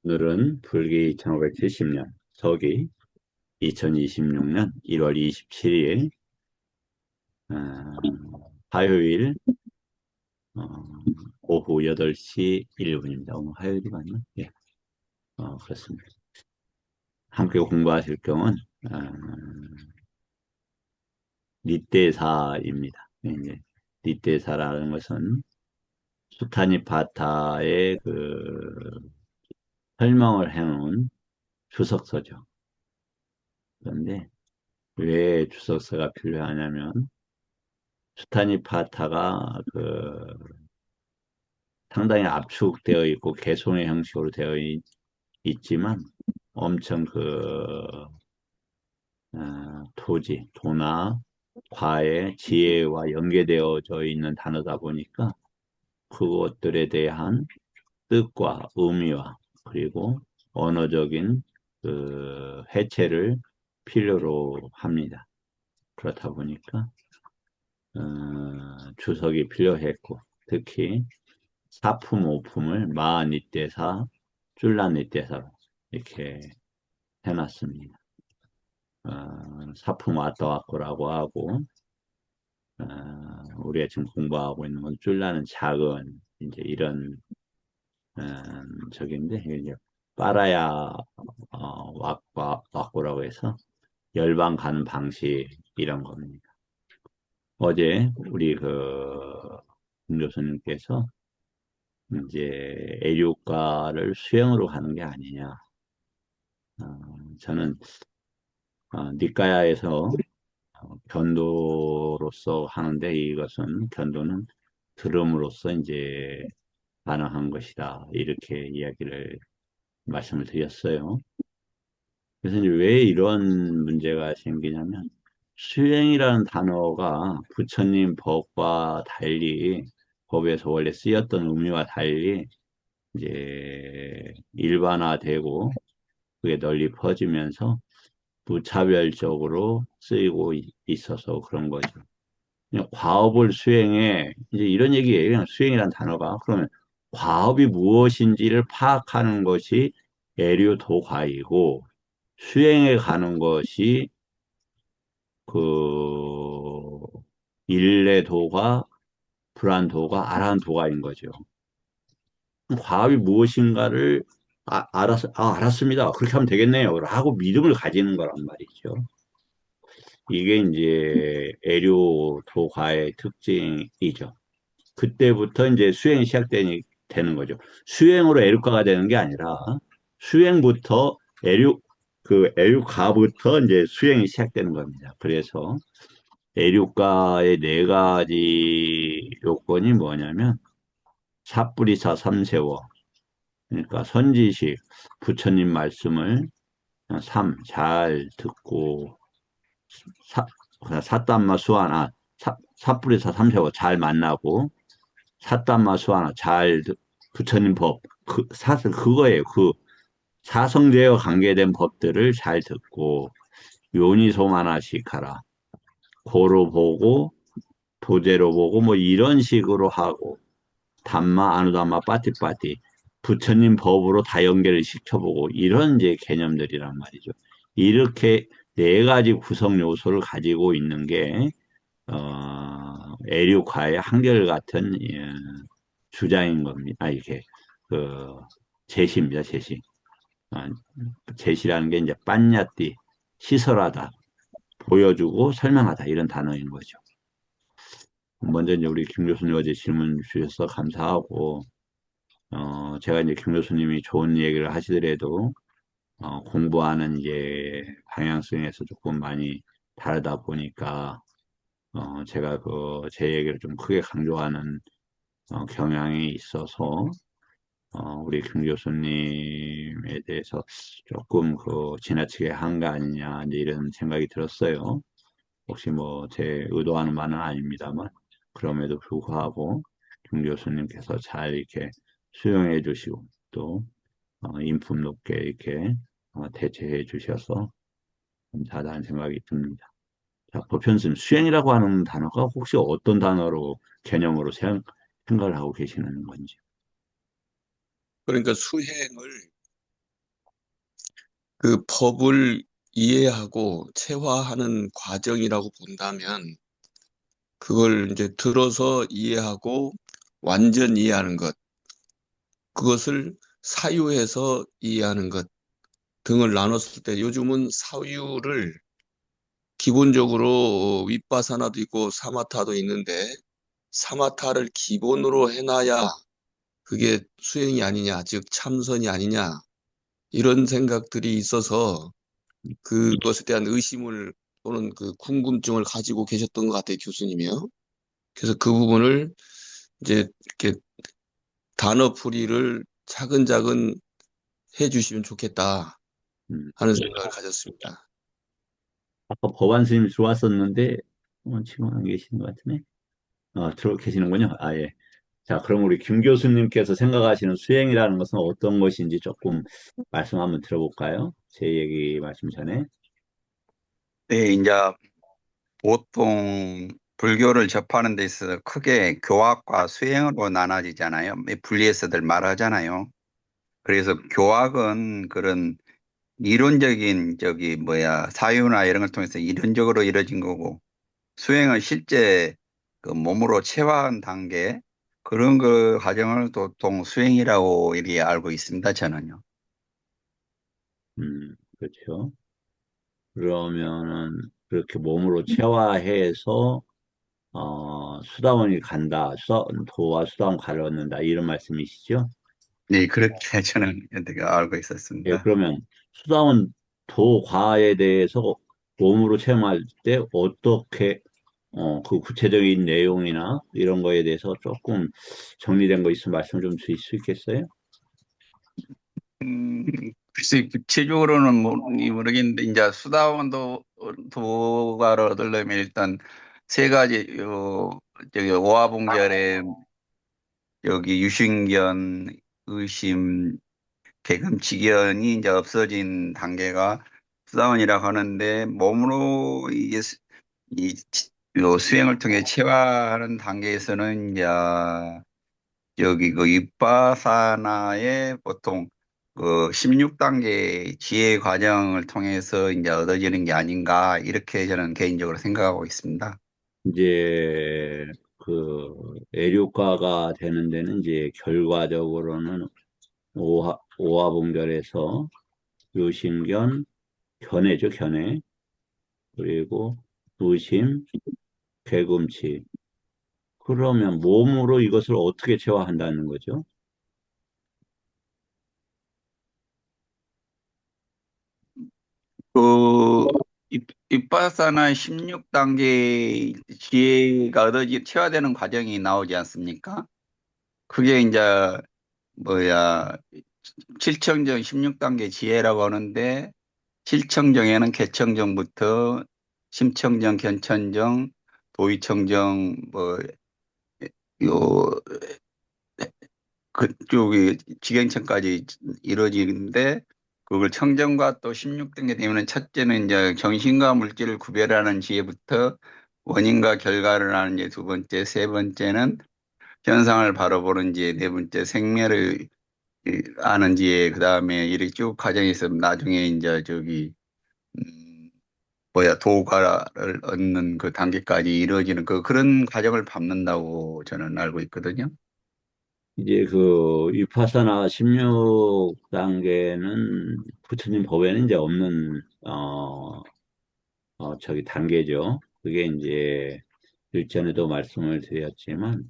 오늘은 불기 1570년, 서기 2026년 1월 27일, 화요일, 어, 오후 8시 1분입니다. 오늘 화요일이 맞나? 예, 그렇습니다. 함께 공부하실 경은, 어, 닛대사입니다. 이제, 닛대사라는 것은 수타니파타의 설명을 해놓은 주석서죠. 그런데 왜 주석서가 필요하냐면, 수타니파타가 상당히 압축되어 있고 개송의 형식으로 되어 있지만 엄청 토지, 도나 과의 지혜와 연계되어져 있는 단어다 보니까 그것들에 대한 뜻과 의미와 그리고 언어적인 해체를 필요로 합니다. 그렇다 보니까 주석이 필요했고 특히 사품 오품을 마니떼사, 줄라니떼사로 이렇게 해놨습니다. 사품 왔다 왔고라고 하고 우리가 지금 공부하고 있는 건 줄라는 작은 이제 이런 적인데 이제 빨아야 왔고라고 해서 열방 가는 방식 이런 겁니다. 어제 우리 교수님께서 이제 애류과를 수행으로 가는 게 아니냐. 저는 니까야에서 견도로서 하는데 이것은 견도는 들음으로써 이제 가능한 것이다. 이렇게 이야기를 말씀을 드렸어요. 그래서 이제 왜 이런 문제가 생기냐면 수행이라는 단어가 부처님 법과 달리 법에서 원래 쓰였던 의미와 달리 이제 일반화되고 그게 널리 퍼지면서 무차별적으로 쓰이고 있어서 그런 거죠. 그냥 과업을 수행해, 이제 이런 얘기예요. 그냥 수행이라는 단어가. 그러면 과업이 무엇인지를 파악하는 것이 애류도과이고, 수행에 가는 것이 그, 일례도가, 불안도가, 아라한도가인 거죠. 과업이 무엇인가를 알았습니다. 그렇게 하면 되겠네요. 라고 믿음을 가지는 거란 말이죠. 이게 이제 애료도가의 특징이죠. 그때부터 이제 수행이 되는 거죠. 수행으로 애류가가 되는 게 아니라 수행부터 애류가부터 이제 수행이 시작되는 겁니다. 그래서 애류가의 네 가지 요건이 뭐냐면 사뿌리사 삼세워 그러니까 선지식 부처님 말씀을 잘 듣고 사, 사담마 수하나 사뿌리사 삼세워 잘 만나고 사담마 수하나 부처님 법 사실 그거예요. 사성제와 관계된 법들을 잘 듣고 요니소마나시카라 고로 보고 도제로 보고 뭐 이런 식으로 하고 담마 아누담마 빠띠빠띠 부처님 법으로 다 연결을 시켜보고 이런 이제 개념들이란 말이죠. 이렇게 네 가지 구성 요소를 가지고 있는 게 에듀카의 한결같은 주장인 겁니다. 이게 그 제시입니다. 제시. 아, 제시라는 게 이제 빤야띠 시설하다, 보여주고 설명하다 이런 단어인 거죠. 먼저 이제 우리 김 교수님 어제 질문 주셔서 감사하고 제가 이제 김 교수님이 좋은 얘기를 하시더라도 공부하는 이제 방향성에서 조금 많이 다르다 보니까 제가 제 얘기를 좀 크게 강조하는 경향이 있어서 우리 김 교수님에 대해서 조금 지나치게 한 거 아니냐 이제 이런 생각이 들었어요. 혹시 뭐 제 의도하는 바는 아닙니다만 그럼에도 불구하고 김 교수님께서 잘 이렇게 수용해 주시고 또 인품 높게 이렇게 대처해 주셔서 감사하다는 생각이 듭니다. 자, 보편심 수행이라고 하는 단어가 혹시 어떤 단어로 개념으로 생각을 하고 계시는 건지. 그러니까 수행을 그 법을 이해하고 체화하는 과정이라고 본다면 그걸 이제 들어서 이해하고 완전 이해하는 것, 그것을 사유해서 이해하는 것 등을 나눴을 때 요즘은 사유를 기본적으로 윗바사나도 있고 사마타도 있는데 사마타를 기본으로 해놔야 그게 수행이 아니냐, 즉 참선이 아니냐 이런 생각들이 있어서 그것에 대한 의심을 또는 그 궁금증을 가지고 계셨던 것 같아요, 교수님이요. 그래서 그 부분을 이제 이렇게 단어풀이를 차근차근 해주시면 좋겠다 음. 하는 생각을 가졌습니다. 아까 법안 스님이 들어왔었는데 지금 안 계시는 것 같으네. 들어 계시는군요. 아, 예. 자, 그럼 우리 김 교수님께서 생각하시는 수행이라는 것은 어떤 것인지 조금 말씀 한번 들어볼까요? 제 얘기 말씀 전에. 네, 이제 보통 불교를 접하는 데 있어서 크게 교학과 수행으로 나눠지잖아요. 분리해서들 말하잖아요. 그래서 교학은 그런 이론적인 사유나 이런 걸 통해서 이론적으로 이루어진 거고, 수행은 실제 그 몸으로 체화한 단계, 그런 그 과정을 보통 수행이라고 이렇게 알고 있습니다, 저는요. 그렇죠. 그러면은 그렇게 몸으로 체화해서 수다원이 간다, 도와 수다원 가르는다 이런 말씀이시죠? 네, 그렇게 저는 어떻게 알고 예, 있었습니다. 그러면 수다원 도과에 대해서 몸으로 체험할 때 어떻게 그 구체적인 내용이나 이런 거에 대해서 조금 정리된 거 있으면 말씀 좀 주실 수 있겠어요? 음, 글쎄, 구체적으로는 모르겠는데, 이제 수다원도 도가를 얻으려면 일단 세 가지, 오화봉결에 여기 유신견, 의심, 개금치견이 이제 없어진 단계가 수다원이라고 하는데, 몸으로 요 수행을 통해 체화하는 단계에서는 이제 여기 그 윗바사나의 보통 그 16단계 지혜 과정을 통해서 이제 얻어지는 게 아닌가 이렇게 저는 개인적으로 생각하고 있습니다. 이제 그 애류가가 되는 데는 이제 결과적으로는 오화봉결에서 유신견, 견해죠, 견해. 그리고 의심, 개금치. 그러면 몸으로 이것을 어떻게 체화한다는 거죠? 그 윗바사나 16단계 지혜가 체화되는 과정이 나오지 않습니까? 그게 이제 뭐야 칠청정 16단계 지혜라고 하는데 칠청정에는 개청정부터 심청정, 견천정, 도의청정 요 그쪽이 직행청까지 이루어지는데 그걸 청정과 또 16단계 되면 첫째는 이제 정신과 물질을 구별하는 지혜부터 원인과 결과를 아는 지혜 두 번째, 세 번째는 현상을 바로 보는 지혜, 네 번째 생멸을 아는 지혜, 그 다음에 이렇게 쭉 과정에서 나중에 이제 음, 도가를 얻는 그 단계까지 이루어지는 그런 과정을 밟는다고 저는 알고 있거든요. 이제 그 위파사나 16단계는 부처님 법에는 이제 없는 저기 단계죠. 그게 이제 일전에도 말씀을 드렸지만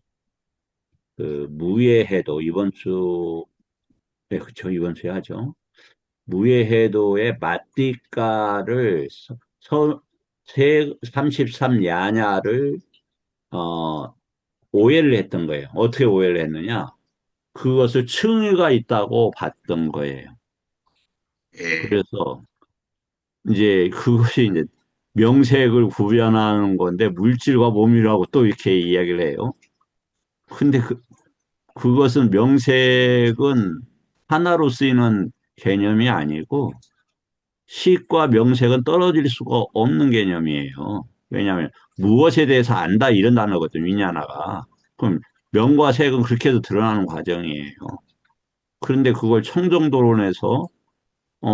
그 무예해도 이번 주 네, 그쵸, 이번 주에 하죠. 무예해도의 마띠가를 33야냐를 어 오해를 했던 거예요. 어떻게 오해를 했느냐? 그것을 층위가 있다고 봤던 거예요. 예. 그래서 이제 그것이 이제 명색을 구별하는 건데 물질과 몸이라고 또 이렇게 이야기를 해요. 근데 그것은 명색은 하나로 쓰이는 개념이 아니고 식과 명색은 떨어질 수가 없는 개념이에요. 왜냐하면 무엇에 대해서 안다 이런 단어거든, 위냐나가. 그럼 명과 색은 그렇게 해서 드러나는 과정이에요. 그런데 그걸 청정도론에서 그,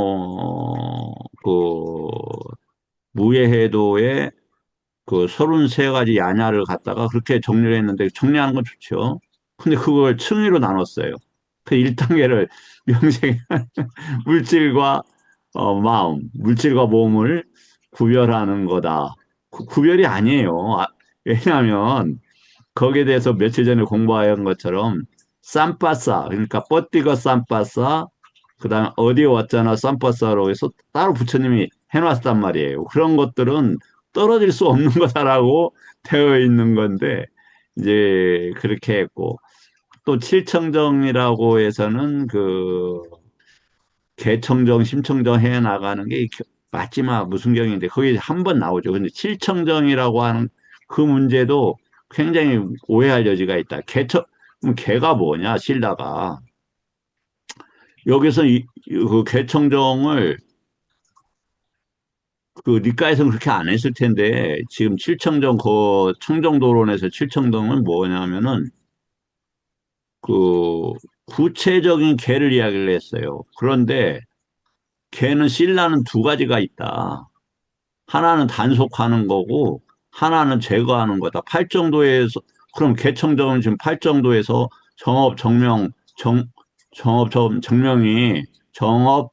무예해도에 그 33가지 야냐를 갖다가 그렇게 정리를 했는데 정리하는 건 좋죠. 근데 그걸 층위로 나눴어요. 그 1단계를 명생, 물질과 마음, 물질과 몸을 구별하는 거다. 구별이 아니에요. 왜냐하면 거기에 대해서 며칠 전에 공부한 것처럼 쌈바싸, 그러니까 뻗디거 쌈바싸, 그다음에 어디 왔잖아 쌈바싸로 해서 따로 부처님이 해놨단 말이에요. 그런 것들은 떨어질 수 없는 거다라고 되어 있는 건데 이제 그렇게 했고 또 칠청정이라고 해서는 그 개청정, 심청정 해 나가는 게 맞지마 무슨 경인데 거기 한 번 나오죠. 근데 칠청정이라고 하는 그 문제도 굉장히 오해할 여지가 있다. 그럼 개가 뭐냐, 신라가. 여기서 그 개청정을 그 니까에서는 그렇게 안 했을 텐데 지금 칠청정 그 청정도론에서 칠청정은 뭐냐면은 그 구체적인 개를 이야기를 했어요. 그런데 개는 신라는 두 가지가 있다. 하나는 단속하는 거고 하나는 제거하는 거다. 팔정도에서 그럼 개청정은 지금 팔정도에서 정업 정명 정업 정명이 정업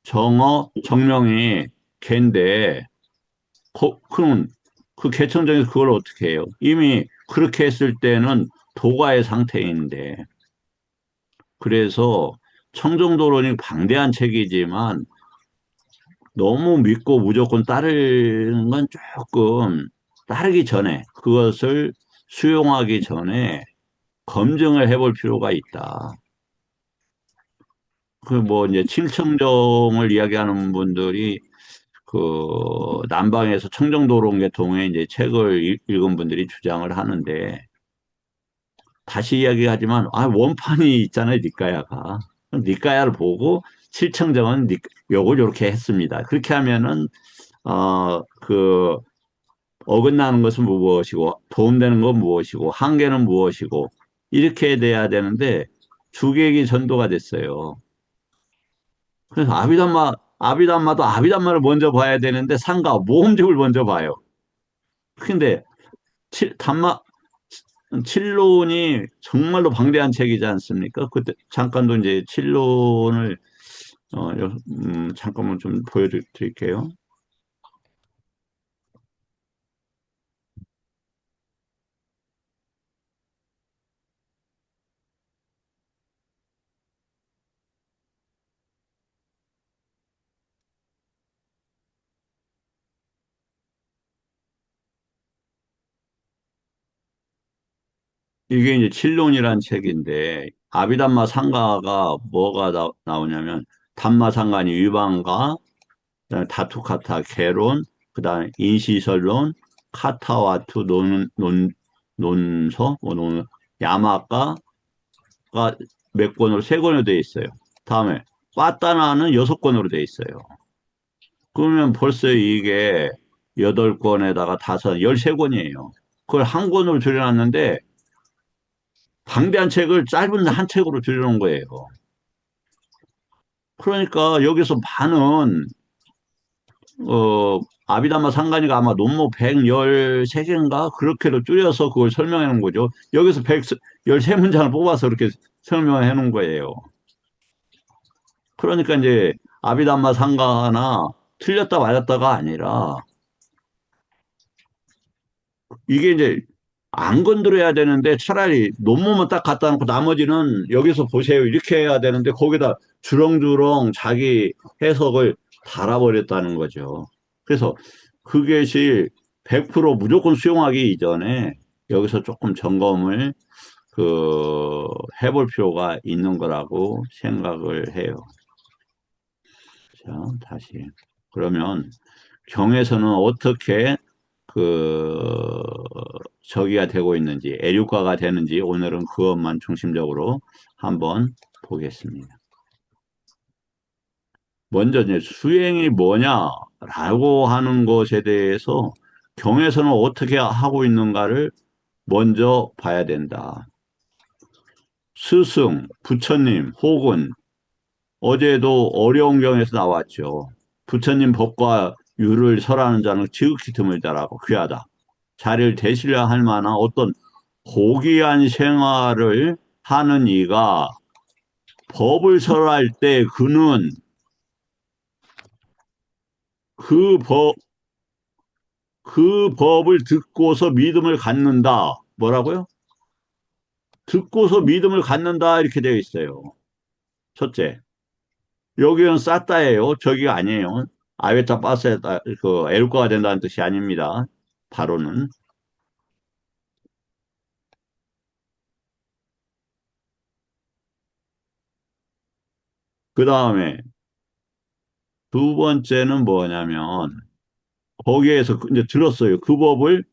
정어 정명이 개인데 그럼 그 개청정에서 그걸 어떻게 해요? 이미 그렇게 했을 때는 도가의 상태인데 그래서 청정도론이 방대한 책이지만 너무 믿고 무조건 따르는 건 조금 따르기 전에 그것을 수용하기 전에 검증을 해볼 필요가 있다. 그 뭐 이제 칠청정을 이야기하는 분들이 그 남방에서 청정도론계통에 이제 책을 읽은 분들이 주장을 하는데 다시 이야기하지만 원판이 있잖아요 니까야가 니까야를 보고 칠청정은 요걸 요렇게 했습니다. 그렇게 하면은 그 어긋나는 것은 무엇이고 도움되는 건 무엇이고 한계는 무엇이고 이렇게 돼야 되는데 주객이 전도가 됐어요. 그래서 아비담마도 아비담마를 먼저 봐야 되는데 상가 모험집을 먼저 봐요. 근데 담마 칠론이 정말로 방대한 책이지 않습니까? 그때 잠깐도 이제 칠론을 잠깐만 좀 보여드릴게요. 이게 이제 칠론이란 책인데 아비담마 상가가 뭐가 나오냐면 담마 상간이 위반과 그다음에 다투카타 개론 그다음에 인시설론 카타와투 논서 야마가가 몇 권으로 세 권으로 돼 있어요. 다음에 빠따나는 여섯 권으로 돼 있어요. 그러면 벌써 이게 여덟 권에다가 다섯 열세 권이에요. 그걸 한 권으로 줄여놨는데 방대한 책을 짧은 한 책으로 줄여놓은 거예요. 그러니까 여기서 많은 아비다마 상간이가 아마 논모 113개인가 그렇게도 줄여서 그걸 설명해 놓은 거죠. 여기서 113문장을 뽑아서 그렇게 설명해 놓은 거예요. 그러니까 이제 아비담마 상가나 틀렸다 맞았다가 아니라 이게 이제 안 건드려야 되는데 차라리 논문만 딱 갖다 놓고 나머지는 여기서 보세요 이렇게 해야 되는데 거기다 주렁주렁 자기 해석을 달아버렸다는 거죠. 그래서 그것이 100% 무조건 수용하기 이전에 여기서 조금 점검을 해볼 필요가 있는 거라고 생각을 해요. 자, 다시. 그러면 경에서는 어떻게 그 저기가 되고 있는지, 애류가가 되는지 오늘은 그것만 중심적으로 한번 보겠습니다. 먼저 이제 수행이 뭐냐라고 하는 것에 대해서 경에서는 어떻게 하고 있는가를 먼저 봐야 된다. 스승, 부처님 혹은 어제도 어려운 경에서 나왔죠. 부처님 법과 유를 설하는 자는 지극히 드물다라고 귀하다. 자리를 대신려 할 만한 어떤 고귀한 생활을 하는 이가 법을 설할 때 그는 그 법, 그 법을 듣고서 믿음을 갖는다. 뭐라고요? 듣고서 믿음을 갖는다. 이렇게 되어 있어요. 첫째. 여기는 싸다예요. 저기가 아니에요. 아베타 빠세다, 애국가가 된다는 뜻이 아닙니다. 바로는. 그 다음에 두 번째는 뭐냐면, 거기에서 이제 들었어요. 그 법을,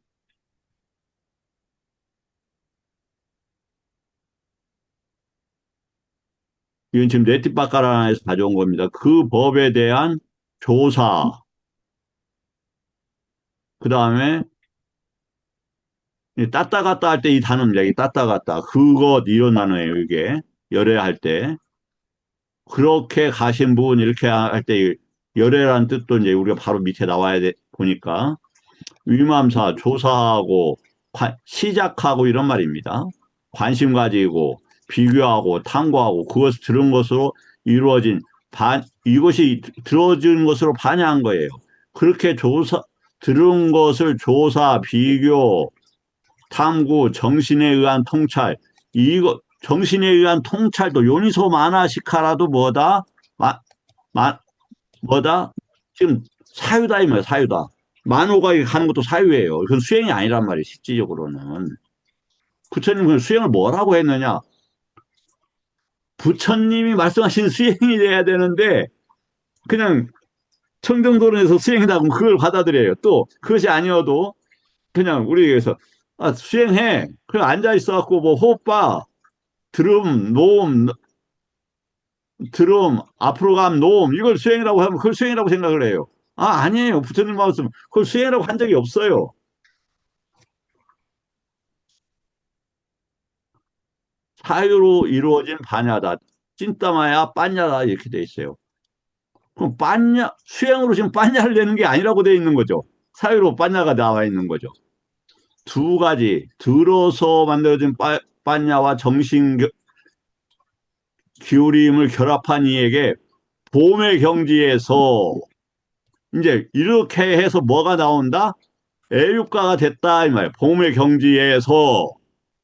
이건 지금 네티바카라에서 가져온 겁니다. 그 법에 대한 조사, 그 다음에 따따 갔다 할 때 이 단어입니다. 이 따따 갔다. 그것, 이런 단어예요, 이게. 열애할 때. 그렇게 가신 분, 이렇게 할 때, 열애라는 뜻도 이제 우리가 바로 밑에 나와야 돼, 보니까. 위맘사, 조사하고, 시작하고 이런 말입니다. 관심 가지고, 비교하고, 탐구하고, 그것을 들은 것으로 이루어진, 이것이 들어진 것으로 반영한 거예요. 그렇게 들은 것을 조사, 비교, 탐구, 정신에 의한 통찰, 정신에 의한 통찰도 요니소 마나시카라도 뭐다? 마, 뭐다? 지금 사유다, 이 말이야, 사유다. 만호가 가는 것도 사유예요. 그건 수행이 아니란 말이에요, 실질적으로는. 부처님은 수행을 뭐라고 했느냐? 부처님이 말씀하신 수행이 돼야 되는데, 그냥 청정도론에서 수행이다 그러면 그걸 받아들여요. 또, 그것이 아니어도, 그냥 우리에게서, 아, 수행해. 그래, 앉아있어갖고, 뭐, 호흡 봐. 드럼, 노음, 드럼, 앞으로 감, 노음, 이걸 수행이라고 하면 그걸 수행이라고 생각을 해요. 아, 아니에요. 부처님 말씀, 그걸 수행이라고 한 적이 없어요. 사유로 이루어진 반야다. 찐따마야, 빠냐다. 이렇게 돼 있어요. 그럼 빠냐, 수행으로 지금 빠냐를 내는 게 아니라고 돼 있는 거죠. 사유로 빠냐가 나와 있는 거죠. 두 가지, 들어서 만들어진 빠냐와 정신 기울임을 결합한 이에게 봄의 경지에서 이제 이렇게 해서 뭐가 나온다? 애육가가 됐다 이 말. 봄의 경지에서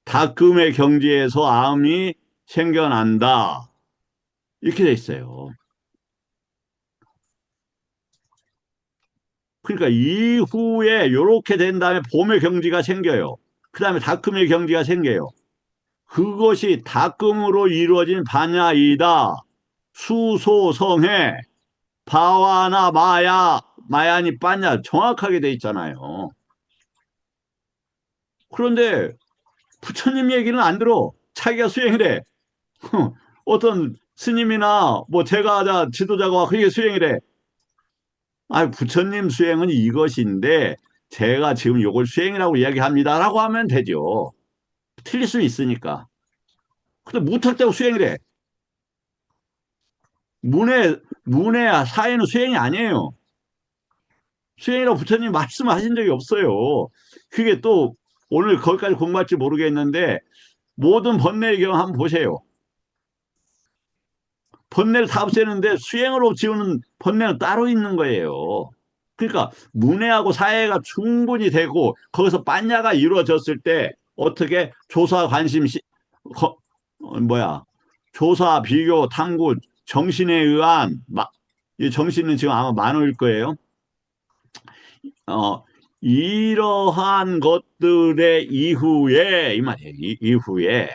다금의 경지에서 암이 생겨난다. 이렇게 돼 있어요. 그러니까 이후에 이렇게 된 다음에 봄의 경지가 생겨요. 그 다음에 다금의 경지가 생겨요. 그것이 다금으로 이루어진 반야이다. 수소성해 바와나 마야니 빠냐 정확하게 돼 있잖아요. 그런데 부처님 얘기는 안 들어. 자기가 수행을 해. 어떤 스님이나 뭐 제가 지도자가 그게 수행을 해. 아, 부처님 수행은 이것인데 제가 지금 이걸 수행이라고 이야기합니다라고 하면 되죠. 틀릴 수 있으니까. 근데 무턱대고 수행을 해. 문의 사회는 수행이 아니에요. 수행이라고 부처님 말씀하신 적이 없어요. 그게 또 오늘 거기까지 공부할지 모르겠는데 모든 번뇌의 경우 한번 보세요. 번뇌를 다 없애는데 수행으로 지우는 번뇌는 따로 있는 거예요. 그러니까 문해하고 사회가 충분히 되고 거기서 반야가 이루어졌을 때 어떻게 조사 관심 뭐야 조사 비교 탐구 정신에 의한 이 정신은 지금 아마 만호일 거예요. 어 이러한 것들의 이후에 이 말이에요. 이후에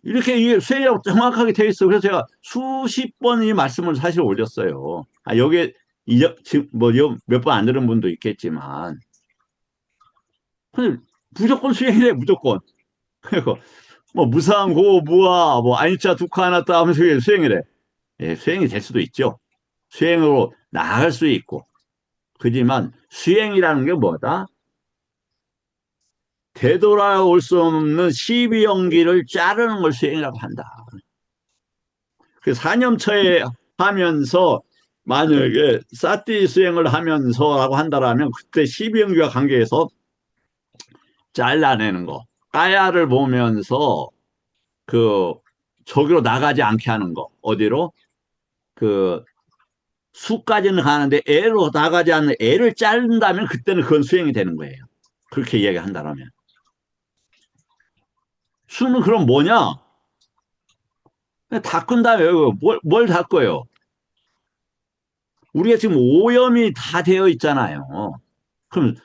이렇게 이게 수행이라고 정확하게 되어 있어. 그래서 제가 수십 번 이 말씀을 사실 올렸어요. 아, 여기에, 지금 뭐, 몇 번 안 들은 분도 있겠지만. 근데 무조건 수행이래, 무조건. 그리고, 뭐, 무상, 고, 무아, 뭐, 아니차, 두카, 하나따 하면서 수행이래. 예, 수행이 될 수도 있죠. 수행으로 나아갈 수 있고. 그지만, 수행이라는 게 뭐다? 되돌아올 수 없는 시비연기를 자르는 걸 수행이라고 한다. 그 사념처에 하면서 만약에 사티 수행을 하면서라고 한다라면 그때 시비연기와 관계해서 잘라내는 거. 까야를 보면서 그 저기로 나가지 않게 하는 거. 어디로? 그 수까지는 가는데 애로 나가지 않는 애를 자른다면 그때는 그건 수행이 되는 거예요. 그렇게 이야기한다라면. 수는 그럼 뭐냐? 닦은 다음에 뭘 닦아요? 우리가 지금 오염이 다 되어 있잖아요. 그럼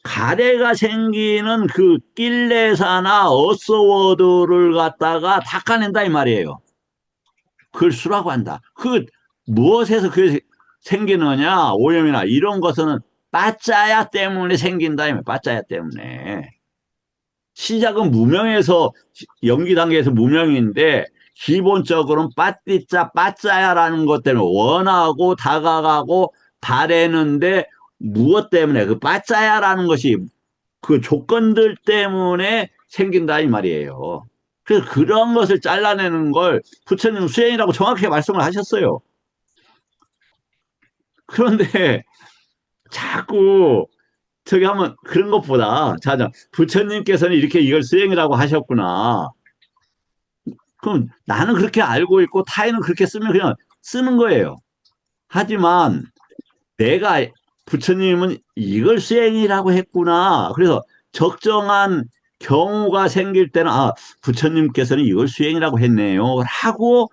가래가 생기는 그 낄레사나 어서워드를 갖다가 닦아낸다 이 말이에요. 그걸 수라고 한다. 무엇에서 그게 생기느냐, 오염이나 이런 것은 빠짜야 때문에 생긴다. 빠짜야 때문에. 시작은 무명에서, 연기 단계에서 무명인데, 기본적으로는 빠띠짜, 빠짜야라는 것 때문에 원하고 다가가고 바래는데, 무엇 때문에, 그 빠짜야라는 것이 그 조건들 때문에 생긴다, 이 말이에요. 그래서 그런 것을 잘라내는 걸 부처님 수행이라고 정확하게 말씀을 하셨어요. 그런데 자꾸 저기 하면 그런 것보다 자자 부처님께서는 이렇게 이걸 수행이라고 하셨구나. 그럼 나는 그렇게 알고 있고 타인은 그렇게 쓰면 그냥 쓰는 거예요. 하지만 내가 부처님은 이걸 수행이라고 했구나. 그래서 적정한 경우가 생길 때는 부처님께서는 이걸 수행이라고 했네요. 하고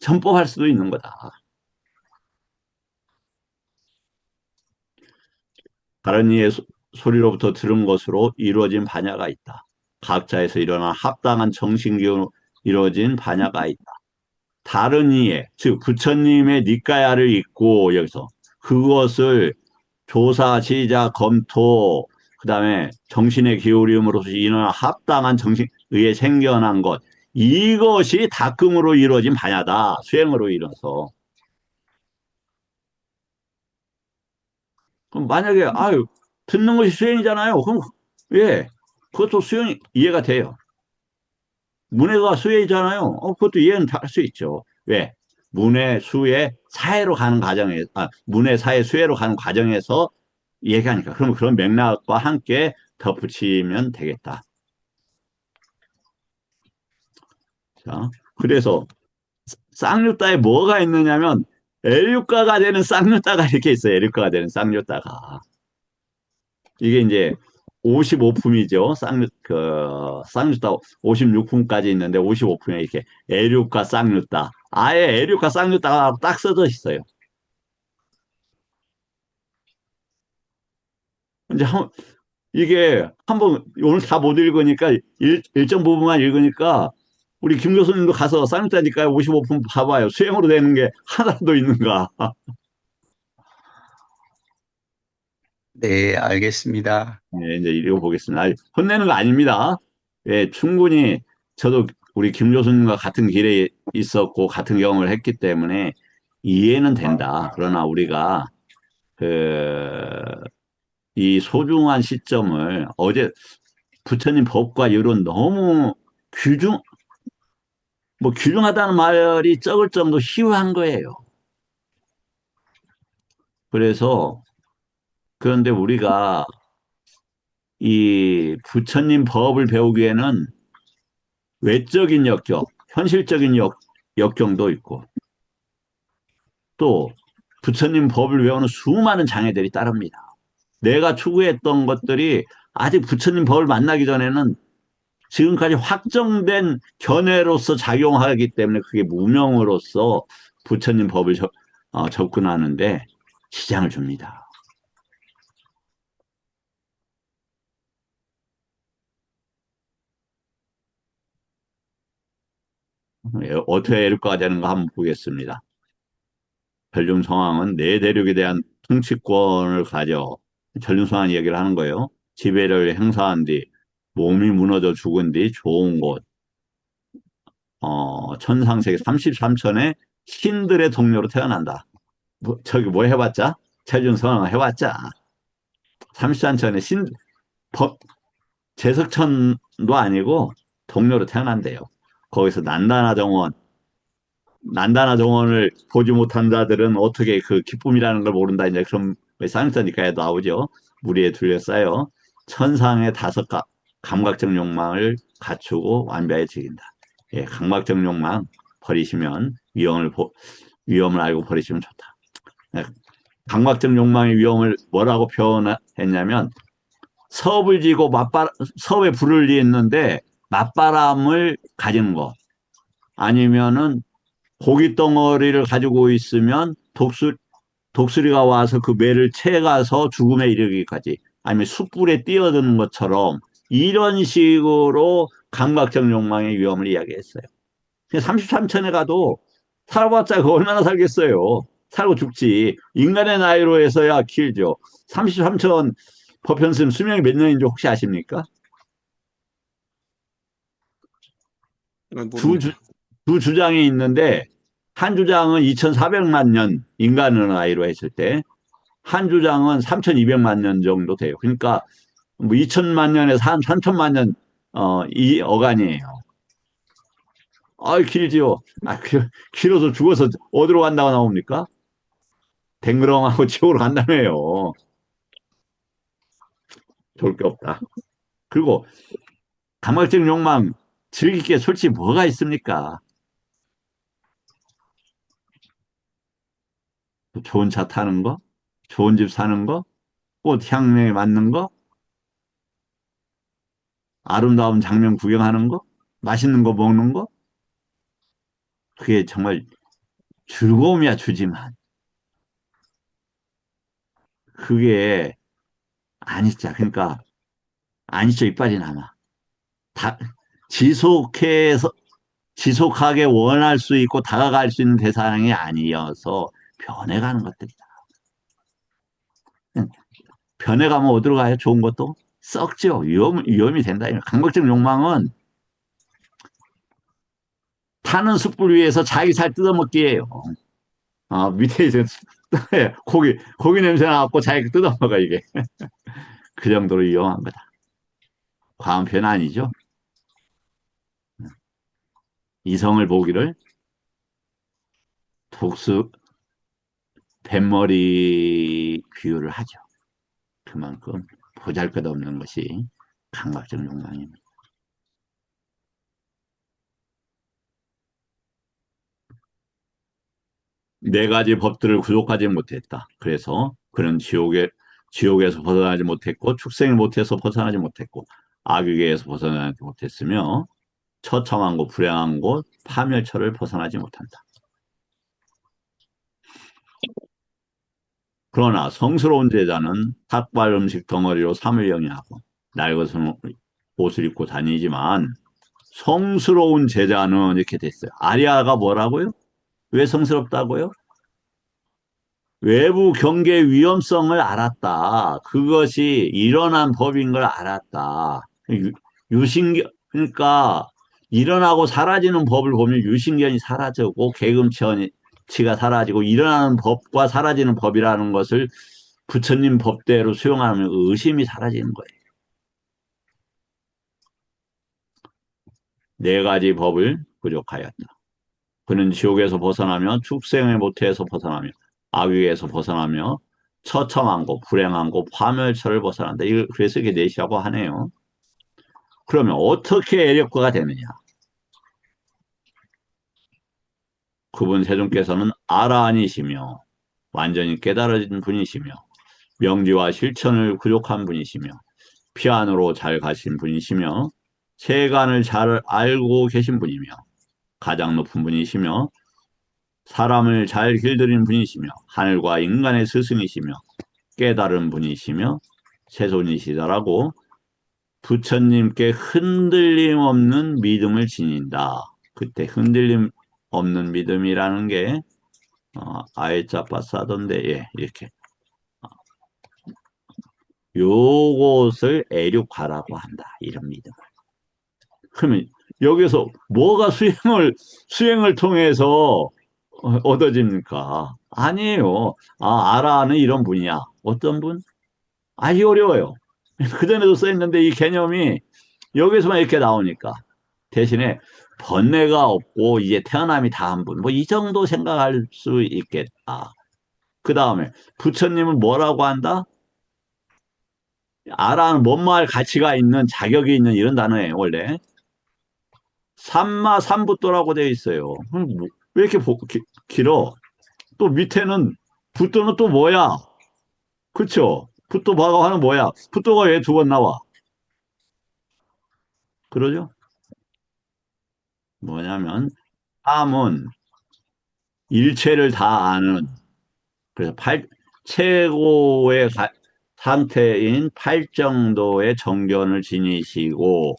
전법할 수도 있는 거다. 다른 이의 소리로부터 들은 것으로 이루어진 반야가 있다. 각자에서 일어난 합당한 정신기로 이루어진 반야가 있다. 다른 이의, 즉 부처님의 니까야를 읽고 여기서 그것을 조사, 시작, 검토, 그 다음에 정신의 기울임으로서 인한 합당한 정신의에 생겨난 것, 이것이 닦음으로 이루어진 반야다. 수행으로 이뤄서. 그럼 만약에 듣는 것이 수행이잖아요. 그럼 왜? 그것도 수행이 이해가 돼요. 문해가 수혜이잖아요. 그것도 이해는 할 수 있죠. 왜? 문해, 수혜, 사회로 가는 과정에, 문해, 사회, 수혜로 가는 과정에서 얘기하니까. 그럼 그런 맥락과 함께 덧붙이면 되겠다. 자, 그래서 쌍유따에 뭐가 있느냐면, 엘유가가 되는 쌍유따가 이렇게 있어요. 엘유가가 되는 쌍유따가. 이게 이제 55품이죠. 쌍유따 56품까지 있는데 55품에 이렇게 에류카 쌍유따. 아예 에류카 쌍유따가 딱 써져 있어요. 이제 이게 한번 오늘 다 못 읽으니까 일정 부분만 읽으니까 우리 김 교수님도 가서 쌍유따니까 55품 봐봐요. 수행으로 되는 게 하나도 있는가. 네, 알겠습니다. 네, 이제 읽어보겠습니다. 혼내는 거 아닙니다. 예, 충분히 저도 우리 김 교수님과 같은 길에 있었고 같은 경험을 했기 때문에 이해는 된다. 그러나 우리가 이 소중한 시점을 어제 부처님 법과 이론 너무 규중 규중하다는 말이 적을 정도 희화한 거예요. 그래서 그런데 우리가 이 부처님 법을 배우기에는 외적인 역경, 현실적인 역경도 있고 또 부처님 법을 외우는 수많은 장애들이 따릅니다. 내가 추구했던 것들이 아직 부처님 법을 만나기 전에는 지금까지 확정된 견해로서 작용하기 때문에 그게 무명으로서 부처님 법을 접근하는데 지장을 줍니다. 어떻게 이럴까 되는가 한번 보겠습니다. 전륜성왕은 내 대륙에 대한 통치권을 가져 전륜성왕 얘기를 하는 거예요. 지배를 행사한 뒤 몸이 무너져 죽은 뒤 좋은 곳 천상세계 33천의 신들의 동료로 태어난다. 저기 뭐 해봤자? 전륜성왕 해봤자 33천의 제석천도 아니고 동료로 태어난대요. 거기서 난다나 정원을 보지 못한 자들은 어떻게 그 기쁨이라는 걸 모른다. 이제 그럼 쌍서니까에 나오죠. 무리에 둘러싸여 천상의 감각적 욕망을 갖추고 완벽히 즐긴다. 예, 감각적 욕망 버리시면 위험을 알고 버리시면 좋다. 예, 감각적 욕망의 위험을 뭐라고 표현했냐면 섭에 불을 지었는데 맞바람을 가지는 거 아니면은 고기 덩어리를 가지고 있으면 독수리가 와서 그 매를 채가서 죽음에 이르기까지 아니면 숯불에 뛰어드는 것처럼 이런 식으로 감각적 욕망의 위험을 이야기했어요. 33천에 가도 살아봤자 그 얼마나 살겠어요. 살고 죽지. 인간의 나이로 해서야 길죠. 33천 버편스는 수명이 몇 년인지 혹시 아십니까? 두, 주, 모릅니다. 두 주장이 있는데 한 주장은 2,400만 년 인간의 나이로 했을 때 한 주장은 3,200만 년 정도 돼요. 그러니까 뭐 2천만 년에서 한 3천만 년 이 어간이에요. 아, 길지요. 길어서 죽어서 어디로 간다고 나옵니까? 댕그렁하고 지옥으로 간다며요. 좋을 게 없다. 그리고 감각적 욕망 즐길 게 솔직히 뭐가 있습니까? 좋은 차 타는 거, 좋은 집 사는 거, 꽃 향내에 맞는 거, 아름다운 장면 구경하는 거, 맛있는 거 먹는 거, 그게 정말 즐거움이야 주지만 그게 아니자. 그러니까 아니죠 이빨이 남아. 다 지속해서 지속하게 원할 수 있고 다가갈 수 있는 대상이 아니어서 변해가는 것들이다. 변해가면 어디로 가요? 좋은 것도 썩죠. 위험이 된다. 감각적 욕망은 타는 숯불 위에서 자기 살 뜯어먹기예요. 밑에 이제 고기 냄새 나갖고 자기가 뜯어먹어 이게. 그 정도로 위험한 거다. 과한 표현 아니죠. 이성을 보기를 독수 뱃머리 비유를 하죠. 그만큼 보잘것없는 것이 감각적 욕망입니다. 네 가지 법들을 구족하지 못했다. 그래서 그는 지옥에서 벗어나지 못했고 축생을 못해서 벗어나지 못했고 악유계에서 벗어나지 못했으며 처참한 곳, 불행한 곳, 파멸처를 벗어나지 못한다. 그러나 성스러운 제자는 닭발 음식 덩어리로 삶을 영위하고 낡은 옷을 입고 다니지만 성스러운 제자는 이렇게 됐어요. 아리아가 뭐라고요? 왜 성스럽다고요? 외부 경계 위험성을 알았다. 그것이 일어난 법인 걸 알았다. 그러니까 일어나고 사라지는 법을 보면 유신견이 사라지고 개금치가 사라지고 일어나는 법과 사라지는 법이라는 것을 부처님 법대로 수용하면 의심이 사라지는 거예요. 네 가지 법을 부족하였다. 그는 지옥에서 벗어나며 축생의 모태에서 벗어나며 악유에서 벗어나며 처참한 곳, 불행한 곳, 파멸처를 벗어난다. 그래서 이게 넷이라고 하네요. 그러면 어떻게 애력가가 되느냐? 그분 세존께서는 아라한이시며 완전히 깨달아진 분이시며 명지와 실천을 구족한 분이시며 피안으로 잘 가신 분이시며 세간을 잘 알고 계신 분이며 가장 높은 분이시며 사람을 잘 길들인 분이시며 하늘과 인간의 스승이시며 깨달은 분이시며 세존이시다라고 부처님께 흔들림 없는 믿음을 지닌다. 그때 흔들림 없는 믿음이라는 게 아에짜빠싸던데 예, 이렇게 요것을 애륙화라고 한다. 이런 믿음을. 그러면 여기서 뭐가 수행을 통해서 얻어집니까? 아니에요. 아라는 이런 분이야. 어떤 분? 아주 어려워요. 그전에도 써 있는데 이 개념이 여기서만 이렇게 나오니까 대신에 번뇌가 없고 이제 태어남이 다 한 분. 뭐 이 정도 생각할 수 있겠다. 그 다음에 부처님은 뭐라고 한다? 아라는 뭔말 가치가 있는 자격이 있는 이런 단어예요, 원래. 삼마 삼부토라고 되어 있어요. 왜 이렇게 길어? 또 밑에는 부토는 또 뭐야? 그쵸? 부토 바가와는 뭐야? 부토가 왜 두 번 나와? 그러죠? 뭐냐면 삼은 일체를 다 아는 그래서 최고의 상태인 팔정도의 정견을 지니시고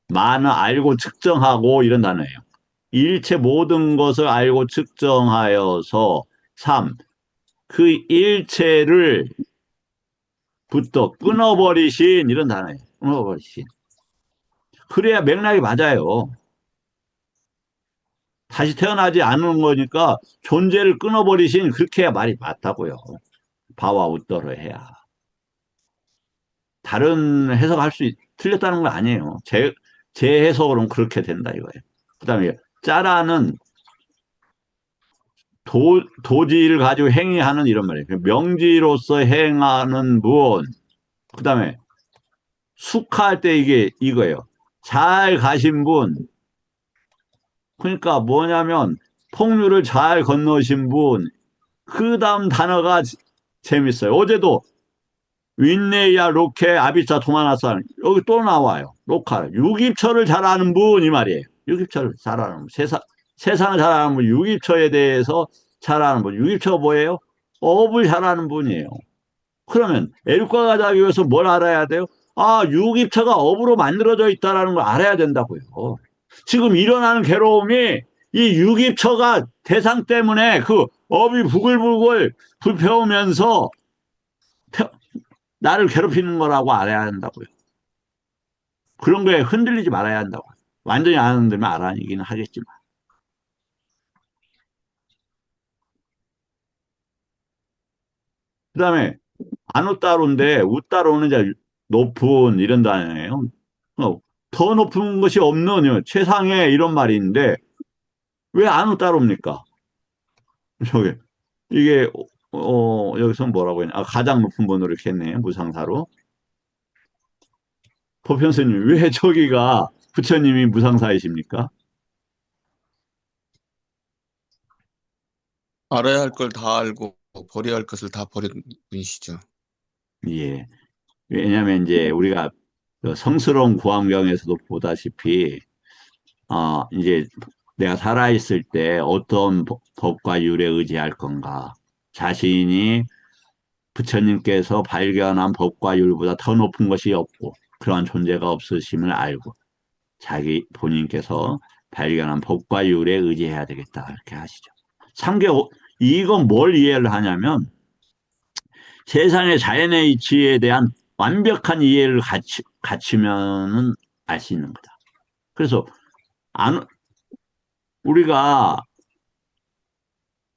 많은 알고 측정하고 이런 단어예요. 일체 모든 것을 알고 측정하여서 삼, 그 일체를 부터 끊어버리신 이런 단어예요. 끊어버리신. 그래야 맥락이 맞아요. 다시 태어나지 않는 거니까 존재를 끊어버리신 그렇게 해야 말이 맞다고요. 바와 웃더러 해야. 다른 해석할 수 틀렸다는 건 아니에요. 제 해석으로는 그렇게 된다 이거예요. 그 다음에 짜라는 도지를 가지고 행위하는 이런 말이에요. 명지로서 행하는 무언. 그 다음에 숙할 때 이게 이거예요. 잘 가신 분. 그러니까 뭐냐면 폭류를 잘 건너신 분. 그 다음 단어가 재밌어요. 어제도 윈네이아, 로케, 아비타, 도마나산 여기 또 나와요. 로카. 유기처를 잘하는 분 이 말이에요. 유기처를 잘하는 분. 세상을 잘하는 분. 유기처에 대해서 잘하는 분. 유기처가 뭐예요? 업을 잘하는 분이에요. 그러면 애국가 가자기 위해서 뭘 알아야 돼요? 아, 유기처가 업으로 만들어져 있다는 걸 알아야 된다고요. 지금 일어나는 괴로움이 이 유기처가 대상 때문에 그 업이 부글부글 불태우면서 나를 괴롭히는 거라고 알아야 한다고요. 그런 거에 흔들리지 말아야 한다고요. 완전히 안 흔들면 알아니기는 하겠지만. 그 다음에 안웃따로인데 웃따로는 이제 높은 이런 단어예요. 더 높은 것이 없는 최상의 이런 말이 있는데 왜 안웃따로입니까? 저기 이게 여기서 뭐라고 했냐? 아, 가장 높은 번호를 이렇게 했네. 무상사로. 보편스님 왜 저기가 부처님이 무상사이십니까? 알아야 할 걸 다 알고 버려야 할 것을 다 버린 분이시죠. 예. 왜냐하면 이제 우리가 그 성스러운 구안경에서도 보다시피 이제 내가 살아있을 때 어떤 법과 율에 의지할 건가. 자신이 부처님께서 발견한 법과 율보다 더 높은 것이 없고 그러한 존재가 없으심을 알고 자기 본인께서 발견한 법과 율에 의지해야 되겠다. 이렇게 하시죠. 이건 뭘 이해를 하냐면 세상의 자연의 이치에 대한 완벽한 이해를 갖추면은 알 수 있는 거다. 그래서 우리가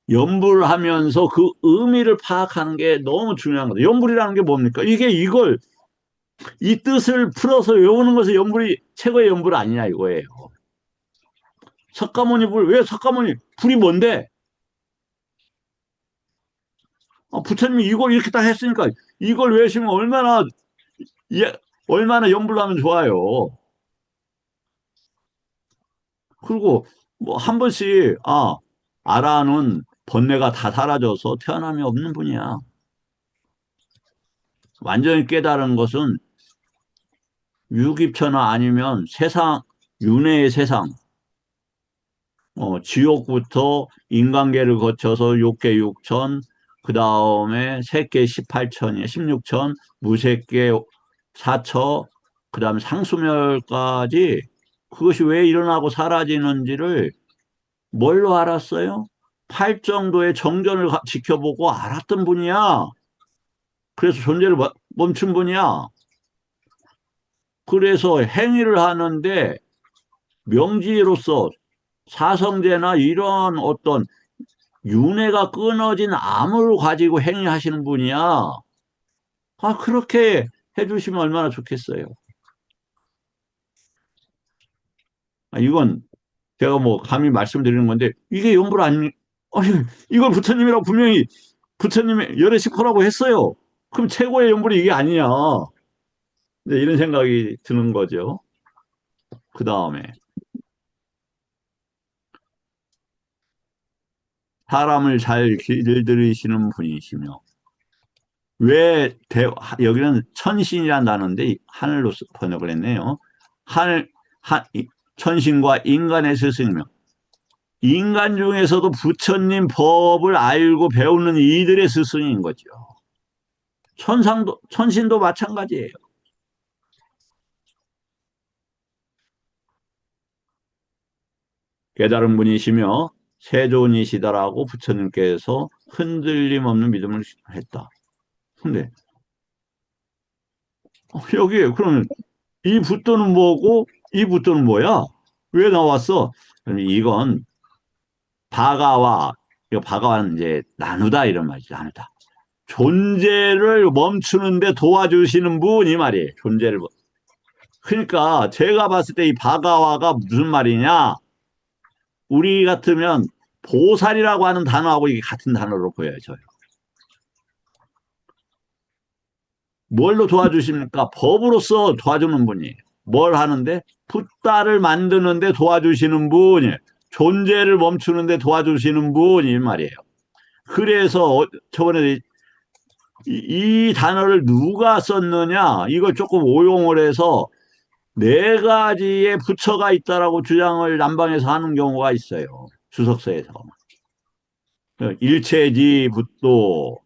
연불을 하면서 그 의미를 파악하는 게 너무 중요한 거다. 연불이라는 게 뭡니까? 이 뜻을 풀어서 외우는 것이 연불이 최고의 연불 아니냐 이거예요. 석가모니 왜 석가모니 불이 뭔데? 부처님이 이걸 이렇게 딱 했으니까 이걸 외우시면 얼마나 연불하면 좋아요. 그리고 뭐 한 번씩 아라는 번뇌가 다 사라져서 태어남이 없는 분이야. 완전히 깨달은 것은 유깁천하 아니면 윤회의 세상, 지옥부터 인간계를 거쳐서 육계 6천, 그 다음에 세계 18천이야, 16천, 무색계 4처, 그 다음에 상수멸까지 그것이 왜 일어나고 사라지는지를 뭘로 알았어요? 팔 정도의 정전을 지켜보고 알았던 분이야. 그래서 존재를 멈춘 분이야. 그래서 행위를 하는데 명지로서 사성제나 이런 어떤 윤회가 끊어진 암을 가지고 행위하시는 분이야. 그렇게 해주시면 얼마나 좋겠어요. 이건 제가 뭐 감히 말씀드리는 건데 이게 연불 아니, 아니 이걸 부처님이라고 분명히 부처님이 열애 식호라고 했어요. 그럼 최고의 연불이 이게 아니냐. 네, 이런 생각이 드는 거죠. 그 다음에 사람을 잘 길들이시는 분이시며 왜 여기는 천신이란 단어인데 하늘로 번역을 했네요. 하늘 천신과 인간의 스승이며 인간 중에서도 부처님 법을 알고 배우는 이들의 스승인 거죠. 천신도 마찬가지예요. 깨달은 분이시며 세존이시다라고 부처님께서 흔들림 없는 믿음을 했다. 근데 여기에 그러면 이 붓도는 뭐고 이 붓도는 뭐야? 왜 나왔어? 이건 바가와 이거 바가와는 이제 나누다 이런 말이죠. 나누다. 존재를 멈추는데 도와주시는 분이 말이에요. 존재를. 그러니까 제가 봤을 때 이 바가와가 무슨 말이냐? 우리 같으면 보살이라고 하는 단어하고 이게 같은 단어로 보여요. 저요. 뭘로 도와주십니까? 법으로서 도와주는 분이에요. 뭘 하는데? 붓다를 만드는데 도와주시는 분이에요. 존재를 멈추는데 도와주시는 분이 말이에요. 그래서 저번에 이 단어를 누가 썼느냐? 이걸 조금 오용을 해서 네 가지의 부처가 있다라고 주장을 남방에서 하는 경우가 있어요. 주석서에서. 일체지 붓도,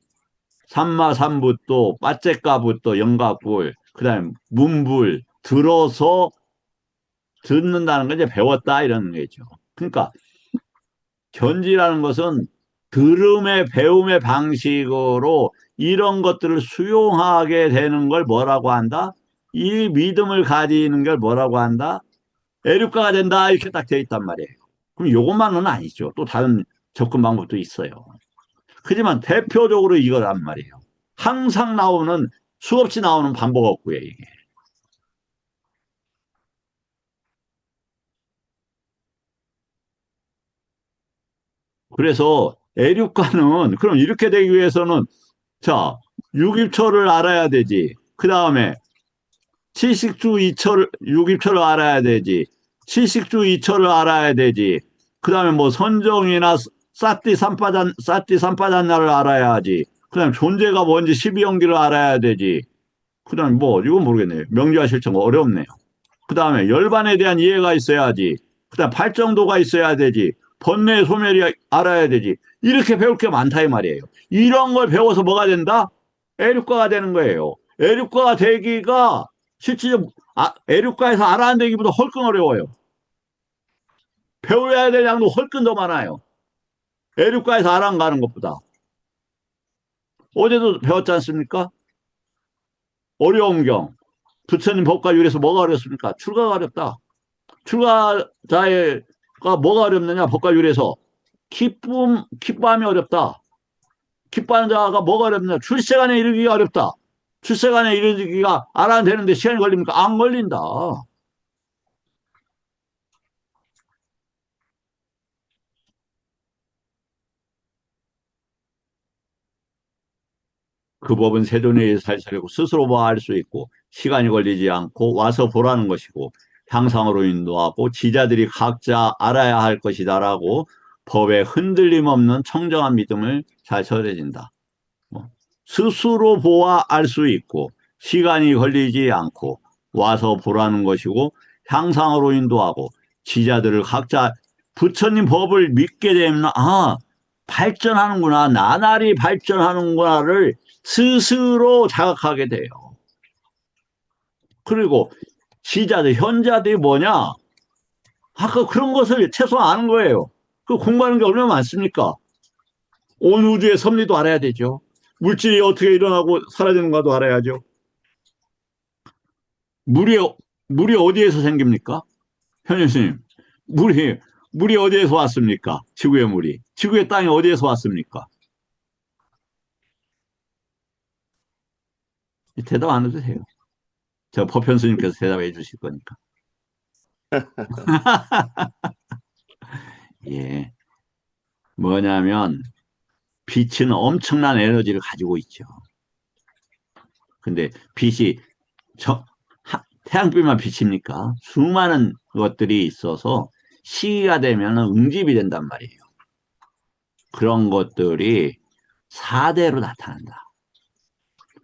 삼마삼붓도, 빠째가붓도, 영가불, 그 다음에 문불, 들어서 듣는다는 건 이제 배웠다 이런 거죠. 그러니까 견지라는 것은 들음의 배움의 방식으로 이런 것들을 수용하게 되는 걸 뭐라고 한다? 이 믿음을 가지는 걸 뭐라고 한다? 애륙가가 된다 이렇게 딱 되어 있단 말이에요. 그럼 요것만은 아니죠. 또 다른 접근 방법도 있어요. 하지만 대표적으로 이거란 말이에요. 항상 나오는 수없이 나오는 반복 없고요 이게. 그래서 애륙가는 그럼 이렇게 되기 위해서는 자 육입처를 알아야 되지. 그 다음에 칠식주 이처를 육입처를 알아야 되지. 칠식주 이처를 알아야 되지. 그 다음에 뭐 선정이나 사띠 삼파잔나를 알아야지. 그 다음에 존재가 뭔지 십이연기를 알아야 되지. 그 다음에 뭐 이건 모르겠네요. 명주와 실천 어렵네요. 그 다음에 열반에 대한 이해가 있어야지. 그 다음 발정도가 있어야 되지. 번뇌 소멸이 알아야 되지. 이렇게 배울 게 많다 이 말이에요. 이런 걸 배워서 뭐가 된다? 애륙가가 되는 거예요. 애륙가가 되기가 실질적 애륙가에서 알아내기보다 훨씬 어려워요. 배워야 될 양도 훨씬 더 많아요. 애륙가에서 알아가는 것보다. 어제도 배웠지 않습니까? 어려운 경. 부처님 법과 율에서 뭐가 어렵습니까? 출가가 어렵다. 출가자가 뭐가 어렵느냐? 법과 율에서 기뻐함이 어렵다. 기뻐하는 자가 뭐가 어렵느냐? 출세간에 이르기가 어렵다. 출세간에 이르기가 알아내는데 시간이 걸립니까? 안 걸린다. 그 법은 세존에 의해 살살하고 스스로 봐할 수 있고 시간이 걸리지 않고 와서 보라는 것이고 향상으로 인도하고 지자들이 각자 알아야 할 것이다라고 법에 흔들림 없는 청정한 믿음을 잘 전해진다. 스스로 보아 알 수 있고 시간이 걸리지 않고 와서 보라는 것이고 향상으로 인도하고 지자들을 각자 부처님 법을 믿게 되면 발전하는구나 나날이 발전하는구나를 스스로 자각하게 돼요. 그리고 지자들 현자들이 뭐냐 아까 그런 것을 최소한 아는 거예요. 그 공부하는 게 얼마나 많습니까? 온 우주의 섭리도 알아야 되죠. 물질이 어떻게 일어나고 사라지는가도 알아야죠. 물이, 물이 어디에서 생깁니까? 현현 스님, 물이 어디에서 왔습니까? 지구의 물이. 지구의 땅이 어디에서 왔습니까? 대답 안 해도 돼요. 저 법현수님께서 대답해 주실 거니까. 예. 뭐냐면, 빛은 엄청난 에너지를 가지고 있죠. 근데 빛이 태양빛만 비칩니까? 수많은 것들이 있어서 시기가 되면 응집이 된단 말이에요. 그런 것들이 4대로 나타난다.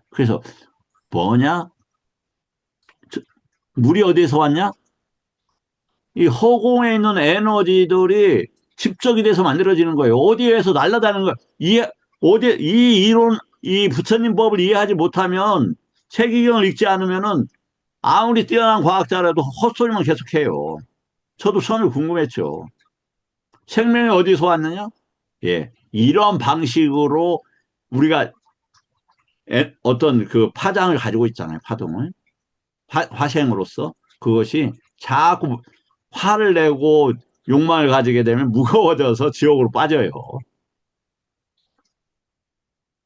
그래서 뭐냐? 물이 어디서 왔냐? 이 허공에 있는 에너지들이 집적이 돼서 만들어지는 거예요. 어디에서 날아다니는 거예요. 이 이론, 이 부처님 법을 이해하지 못하면 세계경을 읽지 않으면은 아무리 뛰어난 과학자라도 헛소리만 계속해요. 저도 처음에 궁금했죠. 생명이 어디서 왔느냐? 예. 이런 방식으로 우리가 어떤 그 파장을 가지고 있잖아요. 파동을. 화생으로서. 그것이 자꾸 화를 내고 욕망을 가지게 되면 무거워져서 지옥으로 빠져요.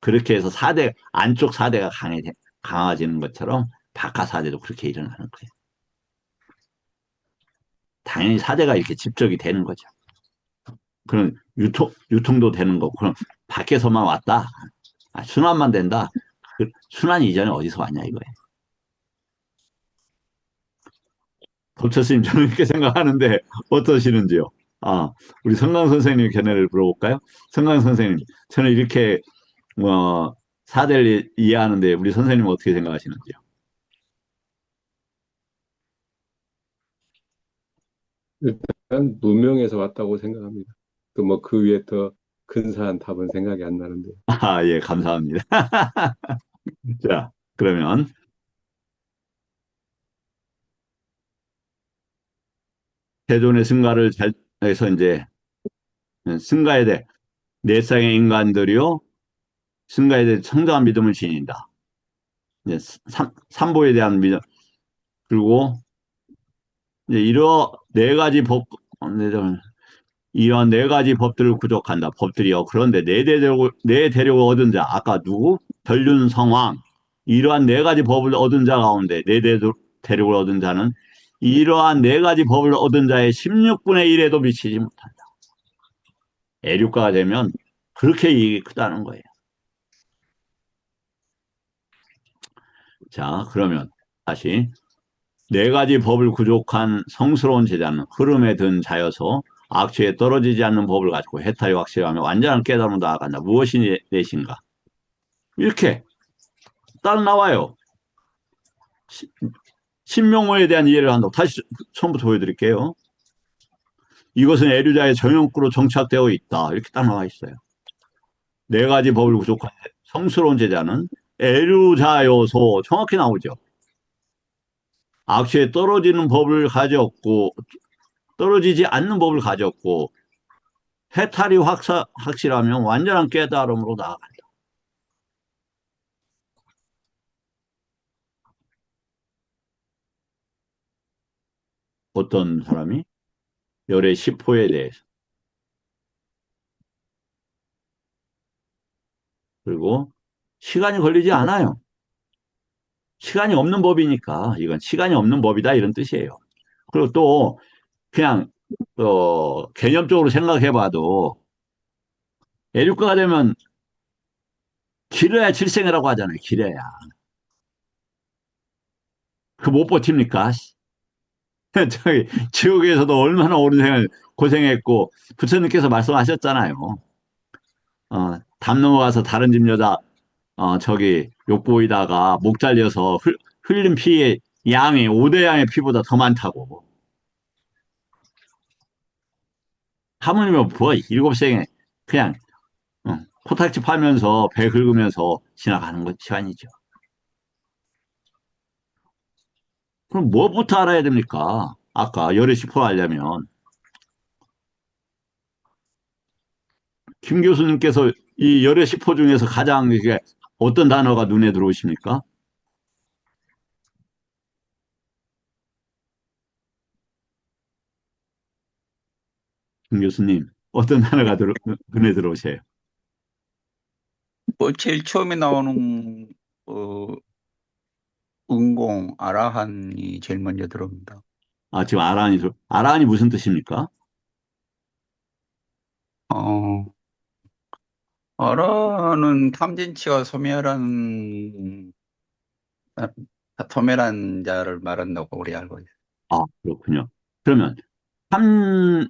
그렇게 해서 안쪽 사대가 강해지는 것처럼 바깥 사대도 그렇게 일어나는 거예요. 당연히 사대가 이렇게 집적이 되는 거죠. 그럼 유통도 되는 거고, 그럼 밖에서만 왔다. 순환만 된다. 순환 이전에 어디서 왔냐 이거예요. 법처스님 저는 이렇게 생각하는데 어떠시는지요? 우리 성강 선생님 견해를 물어볼까요? 성강 선생님, 저는 이렇게 뭐 사대를 이해하는데 우리 선생님은 어떻게 생각하시는지요? 일단 문명에서 왔다고 생각합니다. 또 뭐 그 위에 더 근사한 답은 생각이 안 나는데. 예, 감사합니다. 자, 그러면 세존의 승가를 잘 해서 이제 승가에 대해 네 쌍의 인간들이요 승가에 대해 청정한 믿음을 지닌다. 이제 삼보에 대한 믿음 그리고 이제 이러 네 가지 이런 네 가지 법들을 구족한다. 법들이요. 그런데 내 대륙을 얻은 자 아까 누구? 변륜성왕 이러한 네 가지 법을 얻은 자 가운데 대륙을 얻은 자는 이러한 네 가지 법을 얻은 자의 16분의 1에도 미치지 못한다. 애류가가 되면 그렇게 이익이 크다는 거예요. 자, 그러면 다시 네 가지 법을 구족한 성스러운 제자는 흐름에 든 자여서 악취에 떨어지지 않는 법을 가지고 해탈이 확실하며 완전한 깨달음으로 나아간다. 무엇이 내신가? 이렇게 딱 나와요. 신명호에 대한 이해를 한다고. 다시 처음부터 보여드릴게요. 이것은 애류자의 정욕구로 정착되어 있다. 이렇게 딱 나와 있어요. 네 가지 법을 구족한 성스러운 제자는 애류자요소 정확히 나오죠. 악취에 떨어지는 법을 가졌고 떨어지지 않는 법을 가졌고 해탈이 확실하면 완전한 깨달음으로 나아간다. 어떤 사람이? 열의 시포에 대해서. 그리고 시간이 걸리지 않아요. 시간이 없는 법이니까 이건 시간이 없는 법이다 이런 뜻이에요. 그리고 또 그냥 개념적으로 생각해봐도 애육가가 되면 길어야 질생이라고 하잖아요. 길어야. 그 못 버팁니까? 저기 지옥에서도 얼마나 오랜 생을 고생했고 부처님께서 말씀하셨잖아요. 담 넘어가서 다른 집 여자 저기 욕 보이다가 목 잘려서 흘린 피의 양이 5대 양의 피보다 더 많다고. 하물며 뭐 일곱 생에 그냥 코딱지 파면서 배 긁으면서 지나가는 것 시간이죠. 그럼 뭐부터 알아야 됩니까? 아까 열의 시포 하려면 김 교수님께서 이 열의 시포 중에서 가장 이게 어떤 단어가 눈에 들어오십니까? 김 교수님 어떤 단어가 눈에 들어오세요? 뭐 제일 처음에 나오는 어, 은공, 아라한이 제일 먼저 들어옵니다. 아, 지금 아라한이 무슨 뜻입니까? 어, 아라는 탐진치와 소멸한 자를 말한다고 우리 알고 있어요. 아, 그렇군요. 그러면 탐,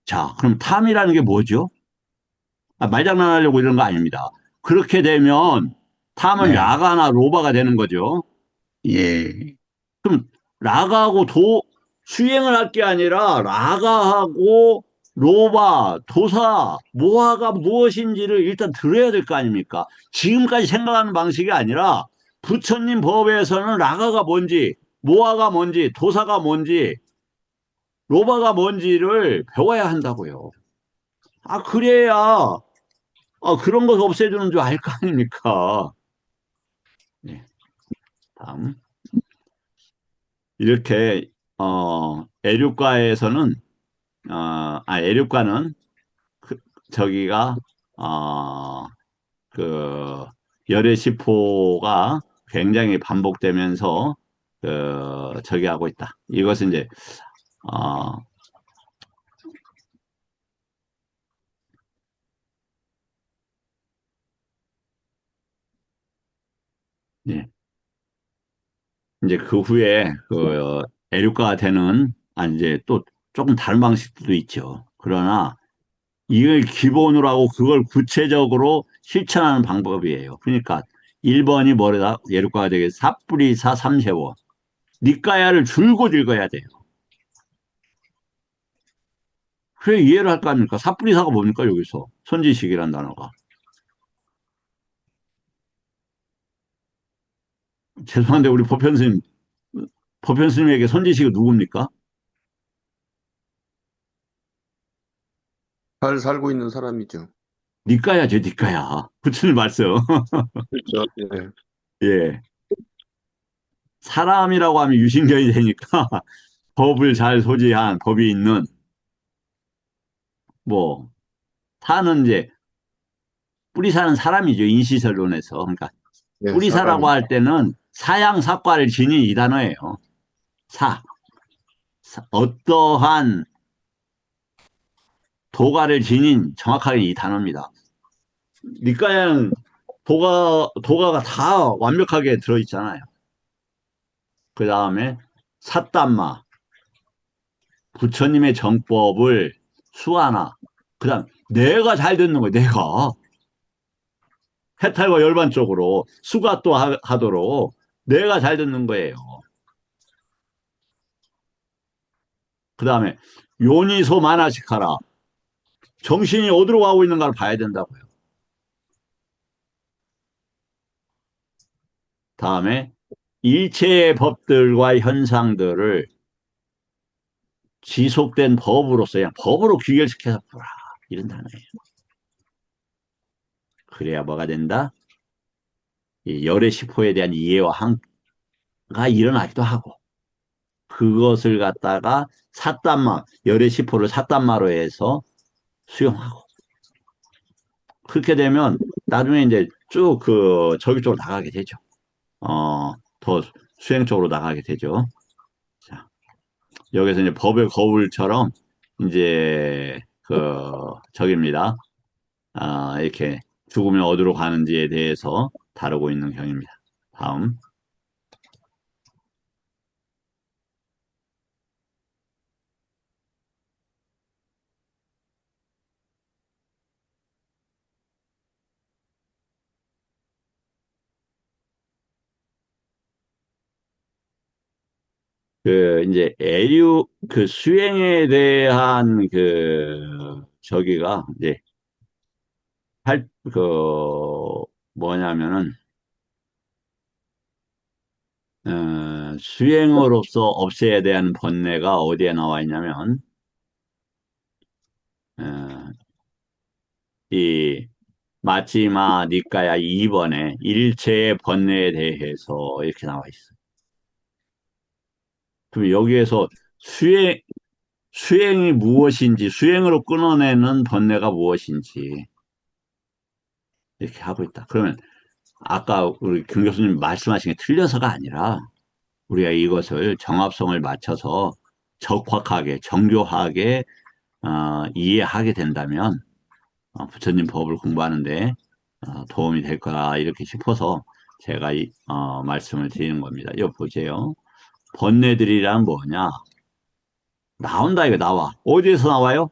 자, 그럼 탐이라는 게 뭐죠? 아, 말장난하려고 이런 거 아닙니다. 그렇게 되면 탐은 네, 라가나 로바가 되는 거죠. 예, 그럼 라가하고 수행을 할 게 아니라 라가하고 로바, 도사, 모아가 무엇인지를 일단 들어야 될 거 아닙니까? 지금까지 생각하는 방식이 아니라 부처님 법에서는 라가가 뭔지, 모아가 뭔지, 도사가 뭔지, 로바가 뭔지를 배워야 한다고요. 아, 그래야 그런 것 없애주는 줄 알 거 아닙니까? 네, 다음. 이렇게 애류과에서는 애류과는 저기가 어, 그 열애시포가 굉장히 반복되면서 저기 하고 있다. 이것은 이제 어, 예. 이제 그 후에 애류과가 되는 이제 또 조금 다른 방식도 있죠. 그러나 이걸 기본으로 하고 그걸 구체적으로 실천하는 방법이에요. 그러니까 1번이 뭐다? 예루가가 되게 삿뿌리사 삼세워. 니까야를 줄곧 읽어야 돼요. 그래 이해를 할 거 아닙니까? 삿뿌리사가 뭡니까 여기서? 선지식이란 단어가. 죄송한데 우리 보편스님에게 선지식이 누굽니까? 잘 살고 있는 사람이죠. 니까야죠, 니까야. 부처님 말씀. 그렇죠. 예. 예. 사람이라고 하면 유신견이 되니까 법을 잘 소지한 법이 있는 뭐 사는 이제 뿌리사는 사람이죠. 인시설론에서. 그러니까 네, 뿌리사라고 사람이. 할 때는 사양사과를 지닌 이 단어예요. 사. 어떠한 도가를 지닌 정확하게 이 단어입니다. 니까야는 도가가 다 완벽하게 들어있잖아요. 그 다음에 사담마, 부처님의 정법을 수하나, 그 다음 내가 잘 듣는 거예요. 내가. 해탈과 열반 쪽으로 수가 또 하도록 내가 잘 듣는 거예요. 그 다음에 요니소 만화식하라. 정신이 어디로 가고 있는가를 봐야 된다고요. 다음에 일체의 법들과 현상들을 지속된 법으로서 그냥 법으로 귀결시켜서 보라. 이런 단어예요. 그래야 뭐가 된다? 이 열의 시포에 대한 이해와 항가 일어나기도 하고 그것을 갖다가 열의 시포를 삿단마로 해서 수용하고 그렇게 되면 나중에 이제 쭉 저기 쪽으로 나가게 되죠. 더 수행 쪽으로 나가게 되죠. 자, 여기서 이제 법의 거울처럼 이제 저기입니다. 이렇게 죽으면 어디로 가는지에 대해서 다루고 있는 경입니다. 다음. 이제 수행에 대한 저기가 이제 할, 뭐냐면은, 수행으로서 없애야 대한 번뇌가 어디에 나와 있냐면, 어, 이 마지마 니까야 2번에 일체의 번뇌에 대해서 이렇게 나와 있어요. 그럼 여기에서 수행, 수행이 무엇인지, 수행으로 끊어내는 번뇌가 무엇인지 이렇게 하고 있다. 그러면 아까 우리 김 교수님 말씀하신 게 틀려서가 아니라 우리가 이것을 정합성을 맞춰서 적확하게, 정교하게 이해하게 된다면 부처님 법을 공부하는데 도움이 될 거라 이렇게 싶어서 제가 말씀을 드리는 겁니다. 이거 보세요. 번뇌들이란 뭐냐? 나온다 이거 나와. 어디에서 나와요?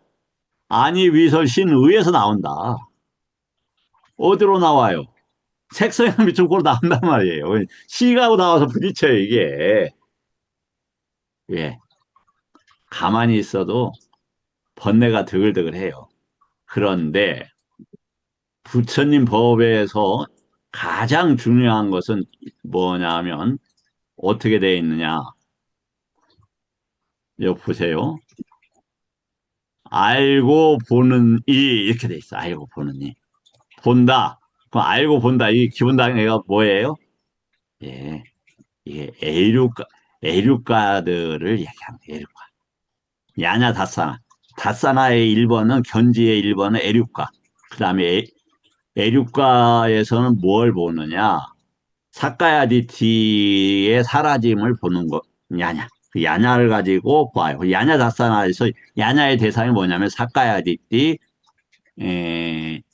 아니 위설 신의에서 나온다. 어디로 나와요? 색소형 미축으로 나온단 말이에요. 시가고 나와서 부딪혀요 이게. 예. 가만히 있어도 번뇌가 드글드글해요. 그런데 부처님 법에서 가장 중요한 것은 뭐냐면 어떻게 되어 있느냐. 여기 보세요. 알고 보는 이 이렇게 돼 있어. 알고 보는 이. 본다. 그럼 알고 본다. 이 기본 단계가 뭐예요? 예. 이게 애류가들을 얘기하는 거예요. 애류가. 야냐 다사나. 다사나의 1번은 견지의 1번은 애류가. 그 다음에 애류가에서는 뭘 보느냐? 사카야디티의 사라짐을 보는 거, 야냐. 그 야냐를 가지고 봐요. 그 야냐 다사나에서 야냐의 대상이 뭐냐면 사카야디티,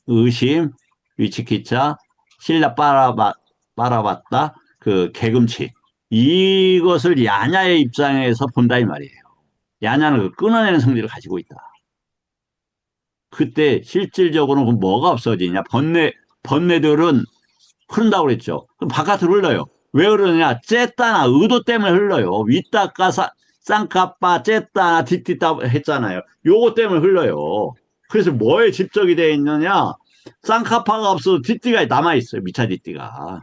의심, 위치키차, 신라 빠라봤다, 그 개금치. 이것을 야냐의 입장에서 본다 이 말이에요. 야냐는 그 끊어내는 성질을 가지고 있다. 그때 실질적으로는 뭐가 없어지냐? 번뇌들은 흐른다고 그랬죠. 그럼 바깥으로 흘러요. 왜 흐르느냐? 쨌다나 의도 때문에 흘러요. 위따까 쌍까빠 쨌다나 디띠따 했잖아요. 요거 때문에 흘러요. 그래서 뭐에 집적이 되어 있느냐? 쌍카파가 없어도 디띠가 남아있어요. 미차 디띠가.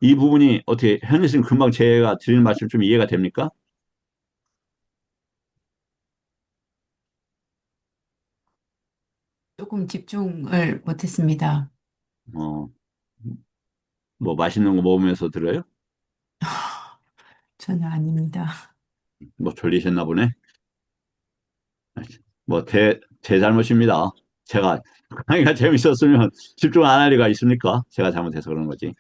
이 부분이 어떻게 현희님 금방 제가 드리는 말씀 좀 이해가 됩니까? 조금 집중을 못했습니다. 어, 뭐 맛있는 거 먹으면서 들어요? 전혀 아닙니다. 뭐 졸리셨나 보네. 뭐 제 잘못입니다. 제가 강의가 재밌었으면 집중 안 할 리가 있습니까? 제가 잘못해서 그런 거지.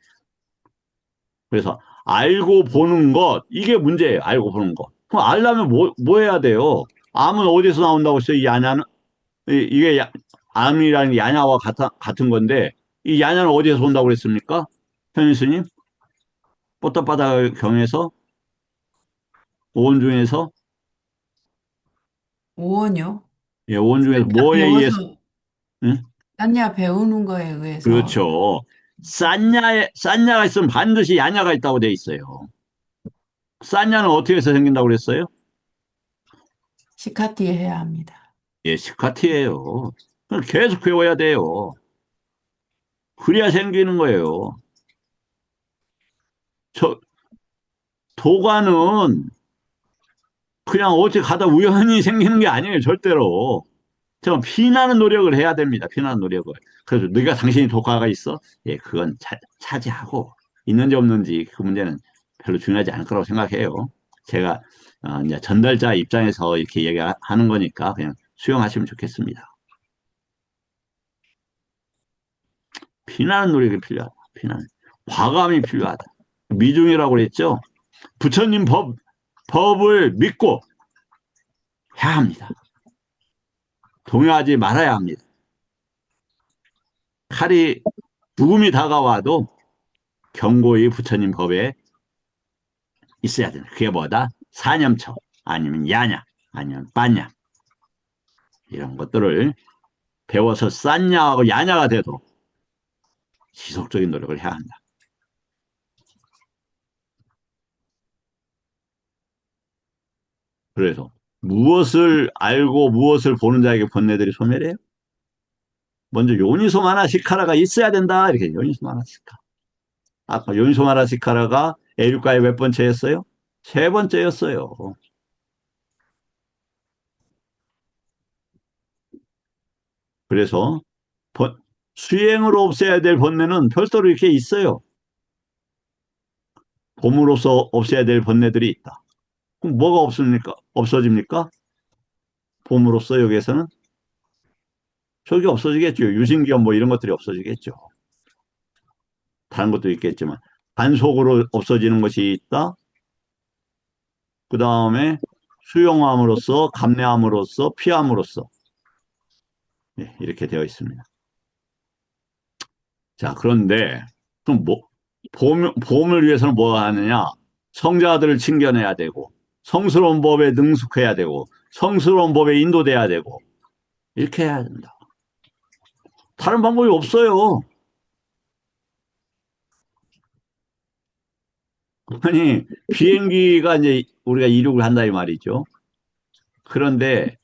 그래서 알고 보는 것 이게 문제예요. 알고 보는 것. 그럼 알려면 뭐 해야 돼요? 암은 어디서 나온다고 했어요? 이 야냐는 이게 암이라는 게 야냐와 같은 건데 이 야냐는 어디에서 온다고 그랬습니까? 현인 스님? 뽀따바다 경에서 오원 중에서 오원요? 예, 오원 중에서 딴야 뭐에 의해서 배워서, 응? 딴야 배우는 거에 의해서 그렇죠. 싼냐가 있으면 반드시 야냐가 있다고 돼 있어요. 싼냐는 어떻게 해서 생긴다고 그랬어요? 시카티 해야 합니다. 예, 스카티예요. 그럼 계속 배워야 돼요. 그래야 생기는 거예요. 저 도가는 그냥 어디 가다 우연히 생기는 게 아니에요, 절대로. 저 피나는 노력을 해야 됩니다. 피나는 노력을. 그래서 네가 당신이 도가가 있어? 예, 그건 차지하고 있는지 없는지 그 문제는 별로 중요하지 않을 거라고 생각해요. 제가 이제 전달자 입장에서 이렇게 얘기하는 거니까 그냥 수용하시면 좋겠습니다. 피나는 노력이 필요하다. 피나는 과감이 필요하다. 미중이라고 그랬죠. 부처님 법을 믿고 해야 합니다. 동요하지 말아야 합니다. 칼이 죽음이 다가와도 경고히 부처님 법에 있어야 된다. 그게 뭐다? 사념처 아니면 야냐 아니면 빠냐 이런 것들을 배워서 싼냐하고 야냐가 되도록 지속적인 노력을 해야 한다. 그래서 무엇을 알고 무엇을 보는 자에게 번뇌들이 소멸해요? 먼저 요니소 마나시카라가 있어야 된다. 이렇게 요니소 마나시카. 아까 요니소 마나시카라가 에류가의 몇 번째였어요? 세 번째였어요. 그래서 수행으로 없애야 될 번뇌는 별도로 이렇게 있어요. 봄으로서 없애야 될 번뇌들이 있다. 그럼 뭐가 없습니까? 없어집니까? 봄으로써 여기에서는 저게 없어지겠죠. 유신기업 뭐 이런 것들이 없어지겠죠. 다른 것도 있겠지만 단속으로 없어지는 것이 있다. 그 다음에 수용함으로써, 감내함으로써, 피함으로써 예, 이렇게 되어 있습니다. 자, 그런데 그럼 보험을 위해서는 뭐 하느냐? 성자들을 칭견해야 되고 성스러운 법에 능숙해야 되고 성스러운 법에 인도돼야 되고 이렇게 해야 된다. 다른 방법이 없어요. 아니, 비행기가 이제 우리가 이륙을 한다 이 말이죠. 그런데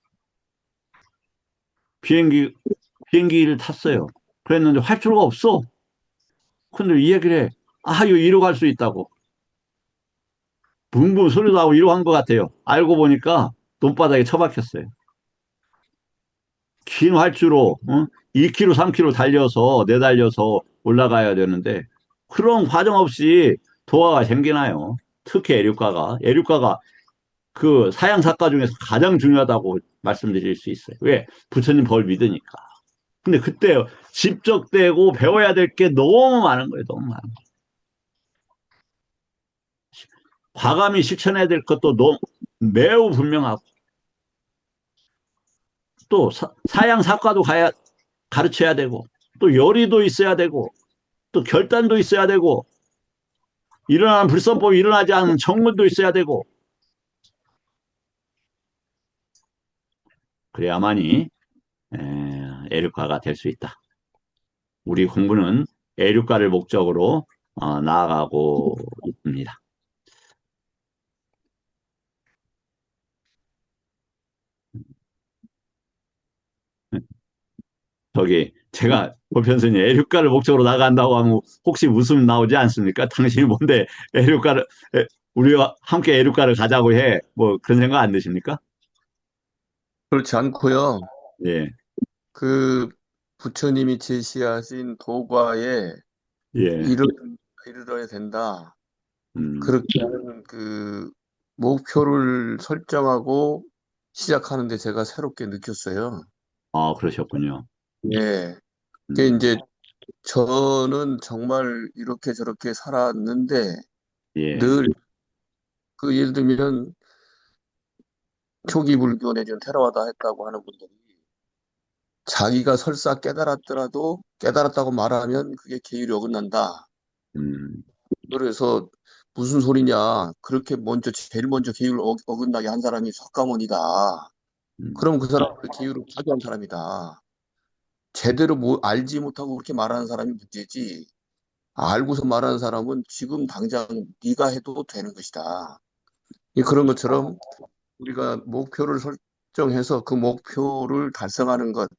비행기를 탔어요. 그랬는데 활주로가 없어. 근데 이 얘기를 해. 아, 이거 이륙할 수 있다고. 붕붕 소리도 나고 이륙한 것 같아요. 알고 보니까 돈바닥에 처박혔어요. 긴 활주로, 2km, 3km 달려서, 내달려서 올라가야 되는데, 그런 과정 없이 도화가 생기나요? 특히 애륙가가. 애륙가가 그 사양사과 중에서 가장 중요하다고 말씀드릴 수 있어요. 왜? 부처님 법을 믿으니까. 근데 그때 집적되고 배워야 될 게 너무 많은 거예요. 너무 많은 거예요. 과감히 실천해야 될 것도 너무 매우 분명하고 또 사양사과도 가르쳐야 되고 또 열의도 있어야 되고 또 결단도 있어야 되고 일어나는 불선법이 일어나지 않는 청문도 있어야 되고 그래야만이 애륙가가 될 수 있다. 우리 공부는 애륙가를 목적으로 나아가고 있습니다. 저기 제가 보편스님 애륙가를 목적으로 나간다고 하면 혹시 웃음 나오지 않습니까? 당신이 뭔데 애륙가를 우리와 함께 애륙가를 가자고 해. 뭐 그런 생각 안 드십니까? 그렇지 않고요. 예, 그 부처님이 제시하신 도과에 예, 이르, 이르러야 된다. 음, 그렇게 하는 그 목표를 설정하고 시작하는데 제가 새롭게 느꼈어요. 그러셨군요. 예. 그게 음, 이제 저는 정말 이렇게 저렇게 살았는데 예, 늘 그 예를 들면 초기 불교 내지는 테라와다 했다고 하는 분들이 자기가 설사 깨달았더라도 깨달았다고 말하면 그게 계율이 어긋난다. 음, 그래서 무슨 소리냐. 그렇게 먼저 제일 먼저 계율을 어긋나게 한 사람이 석가모니다. 음, 그럼 그 사람은 계율을 파괴한 사람이다. 제대로 뭐 알지 못하고 그렇게 말하는 사람이 문제지. 알고서 말하는 사람은 지금 당장 네가 해도 되는 것이다. 그런 것처럼 우리가 목표를 설정해서 그 목표를 달성하는 것,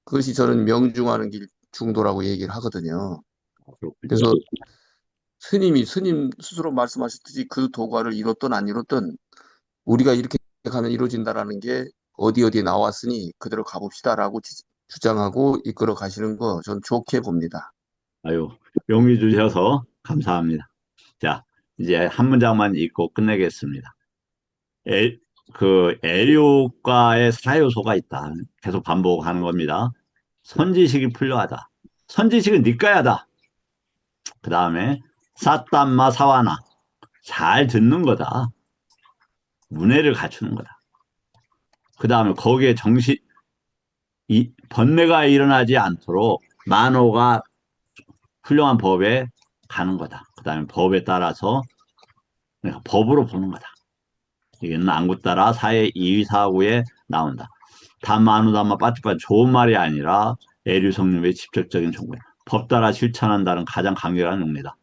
그것이 저는 명중하는 길 중도라고 얘기를 하거든요. 그렇군요. 그래서 스님 스스로 말씀하셨듯이 그 도과를 이뤘든 안 이뤘든 우리가 이렇게 가면 이루어진다라는 게 어디 어디에 나왔으니 그대로 가봅시다라고 주장하고 이끌어 가시는 거 전 좋게 봅니다. 아유, 용기 주셔서 감사합니다. 자, 이제 한 문장만 읽고 끝내겠습니다. 애, 애류과의 사요소가 있다. 계속 반복하는 겁니다. 선지식이 필요하다. 선지식은 니까야다. 그 다음에 사땀마 사와나. 잘 듣는 거다. 문해를 갖추는 거다. 그 다음에 거기에 번뇌가 일어나지 않도록 만호가 훌륭한 법에 가는 거다. 그 다음에 법에 따라서 그러니까 법으로 보는 거다. 이거는 안구 따라 사회 이의사구에 나온다. 담마누담마 빠뜨빠 좋은 말이 아니라 애류성립의 직접적인 정보야. 법 따라 실천한다는 가장 강력한 용례다.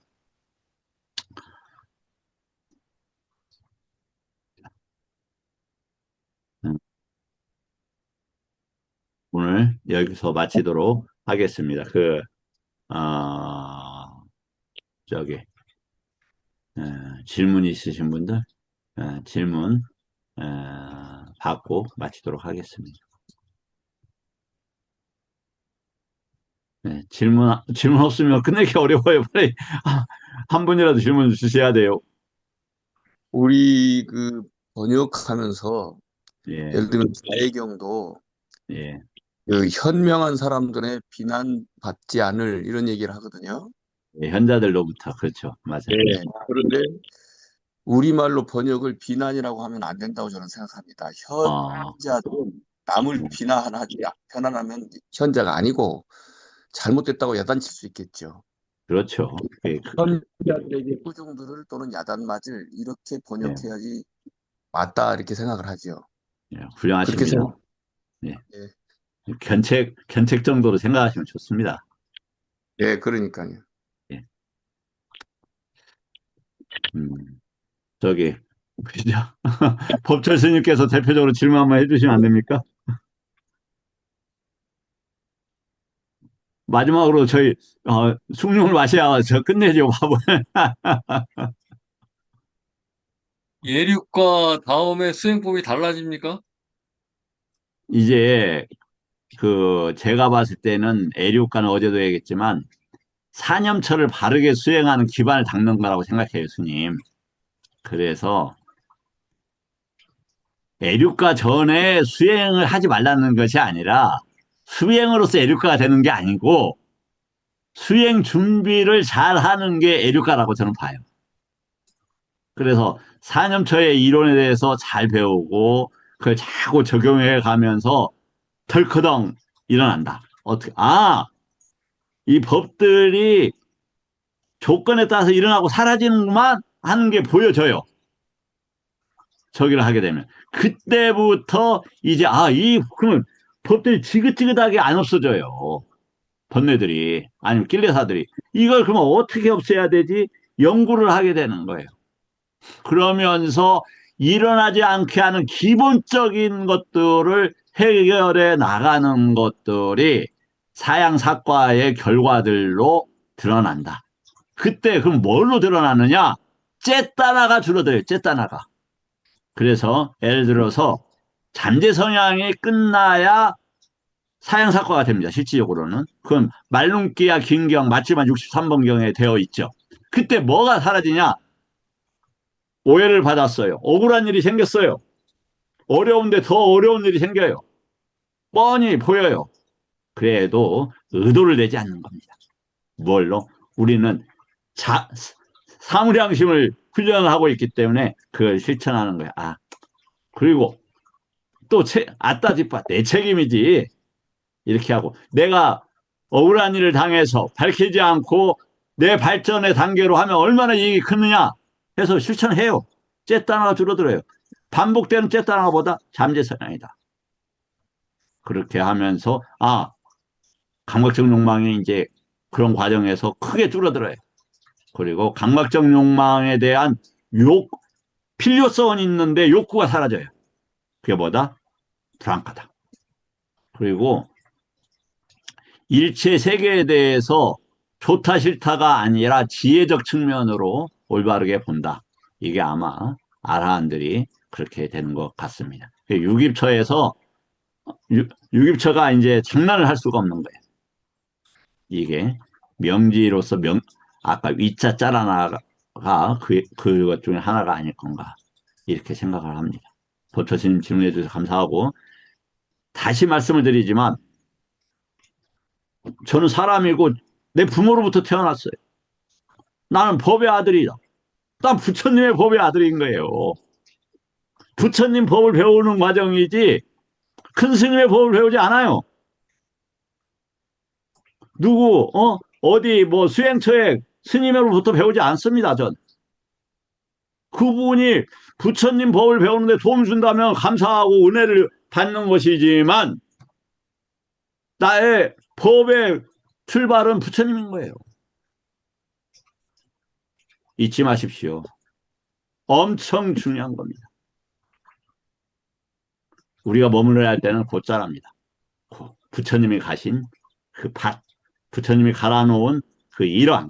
음, 오늘 여기서 마치도록 하겠습니다. 어, 저기, 질문 있으신 분들, 질문, 받고 마치도록 하겠습니다. 네, 질문 없으면 끝내기 어려워요. 빨리 한 분이라도 질문 주셔야 돼요. 우리 그 번역하면서 예, 예를 들면 자해경도 예, 그 현명한 사람들의 비난받지 않을 이런 얘기를 하거든요. 예, 현자들로부터 그렇죠. 맞아요. 네. 그런데 우리말로 번역을 비난이라고 하면 안 된다고 저는 생각합니다. 어, 현자들은 남을 비난하면 현자가 아니고 잘못됐다고 야단칠 수 있겠죠. 그렇죠. 예, 현자들에게 꾸중들을 또는 야단맞을 이렇게 예, 번역해야지 맞다 이렇게 생각을 하죠. 예, 그렇게 훌륭하십니다. 생각. 예, 예, 견책 정도로 생각하시면 좋습니다. 예, 그러니까요. 예, 저기, 그죠? 법철 스님께서 대표적으로 질문 한번 해주시면 안 됩니까? 마지막으로 저희, 숭늉을 마셔야 저 끝내죠, 밥을. 예륙과 다음에 수행법이 달라집니까? 이제, 제가 봤을 때는 애륙가는 어제도 얘기했지만, 사념처를 바르게 수행하는 기반을 닦는 거라고 생각해요, 스님. 그래서, 애륙가 전에 수행을 하지 말라는 것이 아니라, 수행으로서 애륙가가 되는 게 아니고, 수행 준비를 잘 하는 게 애륙가라고 저는 봐요. 그래서 사념처의 이론에 대해서 잘 배우고, 그걸 자꾸 적용해 가면서 덜커덩 일어난다. 어떻게, 이 법들이 조건에 따라서 일어나고 사라지는구만 하는 게 보여져요. 저기를 하게 되면. 그때부터 이제, 그러면 법들이 지긋지긋하게 안 없어져요. 번뇌들이, 아니면 낄레사들이. 이걸 그러면 어떻게 없애야 되지? 연구를 하게 되는 거예요. 그러면서 일어나지 않게 하는 기본적인 것들을 해결해 나가는 것들이 사양사과의 결과들로 드러난다. 그때 그럼 뭘로 드러나느냐? 째따나가 줄어들어요. 째따나가. 그래서 예를 들어서 잠재 성향이 끝나야 사양사과가 됩니다. 실질적으로는. 그건 말눈기야 긴경 맞지만 63번경에 되어 있죠. 그때 뭐가 사라지냐? 오해를 받았어요. 억울한 일이 생겼어요. 어려운데 더 어려운 일이 생겨요. 뻔히 보여요. 그래도 의도를 내지 않는 겁니다. 뭘로? 우리는 사무량심을 훈련하고 있기 때문에 그걸 실천하는 거야. 그리고 또 아따지빠 내 책임이지. 이렇게 하고 내가 억울한 일을 당해서 밝히지 않고 내 발전의 단계로 하면 얼마나 이익이 크느냐 해서 실천해요. 째따나가 줄어들어요. 반복되는 째따나보다 잠재성향이다. 그렇게 하면서 감각적 욕망이 이제 그런 과정에서 크게 줄어들어요. 그리고 감각적 욕망에 대한 필요성은 있는데 욕구가 사라져요. 그게 뭐다? 불안하다. 그리고 일체 세계에 대해서 좋다 싫다가 아니라 지혜적 측면으로 올바르게 본다. 이게 아마 아라한들이 그렇게 되는 것 같습니다. 유깁처에서 유깁처가 이제 장난을 할 수가 없는 거예요. 이게 명지로서 아까 위자 짜라나가 그것 중에 하나가 아닐 건가 이렇게 생각을 합니다. 도처스님 질문해 주셔서 감사하고 다시 말씀을 드리지만 저는 사람이고 내 부모로부터 태어났어요. 나는 법의 아들이다. 난 부처님의 법의 아들인 거예요. 부처님 법을 배우는 과정이지 큰 스님의 법을 배우지 않아요. 어디 수행처에 스님으로부터 배우지 않습니다. 전. 그분이 부처님 법을 배우는데 도움 준다면 감사하고 은혜를 받는 것이지만 나의 법의 출발은 부처님인 거예요. 잊지 마십시오. 엄청 중요한 겁니다. 우리가 머물러야 할 때는 곧자랍니다. 부처님이 가신 그 밭, 부처님이 갈아놓은 그 일왕,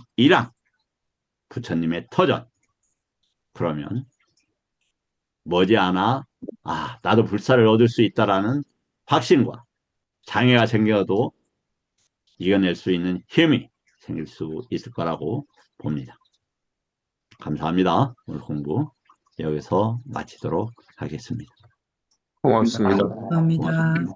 부처님의 터전. 그러면 머지않아 나도 불사를 얻을 수 있다라는 확신과 장애가 생겨도 이겨낼 수 있는 힘이 생길 수 있을 거라고 봅니다. 감사합니다. 오늘 공부 여기서 마치도록 하겠습니다. 고맙습니다. 감사합니다.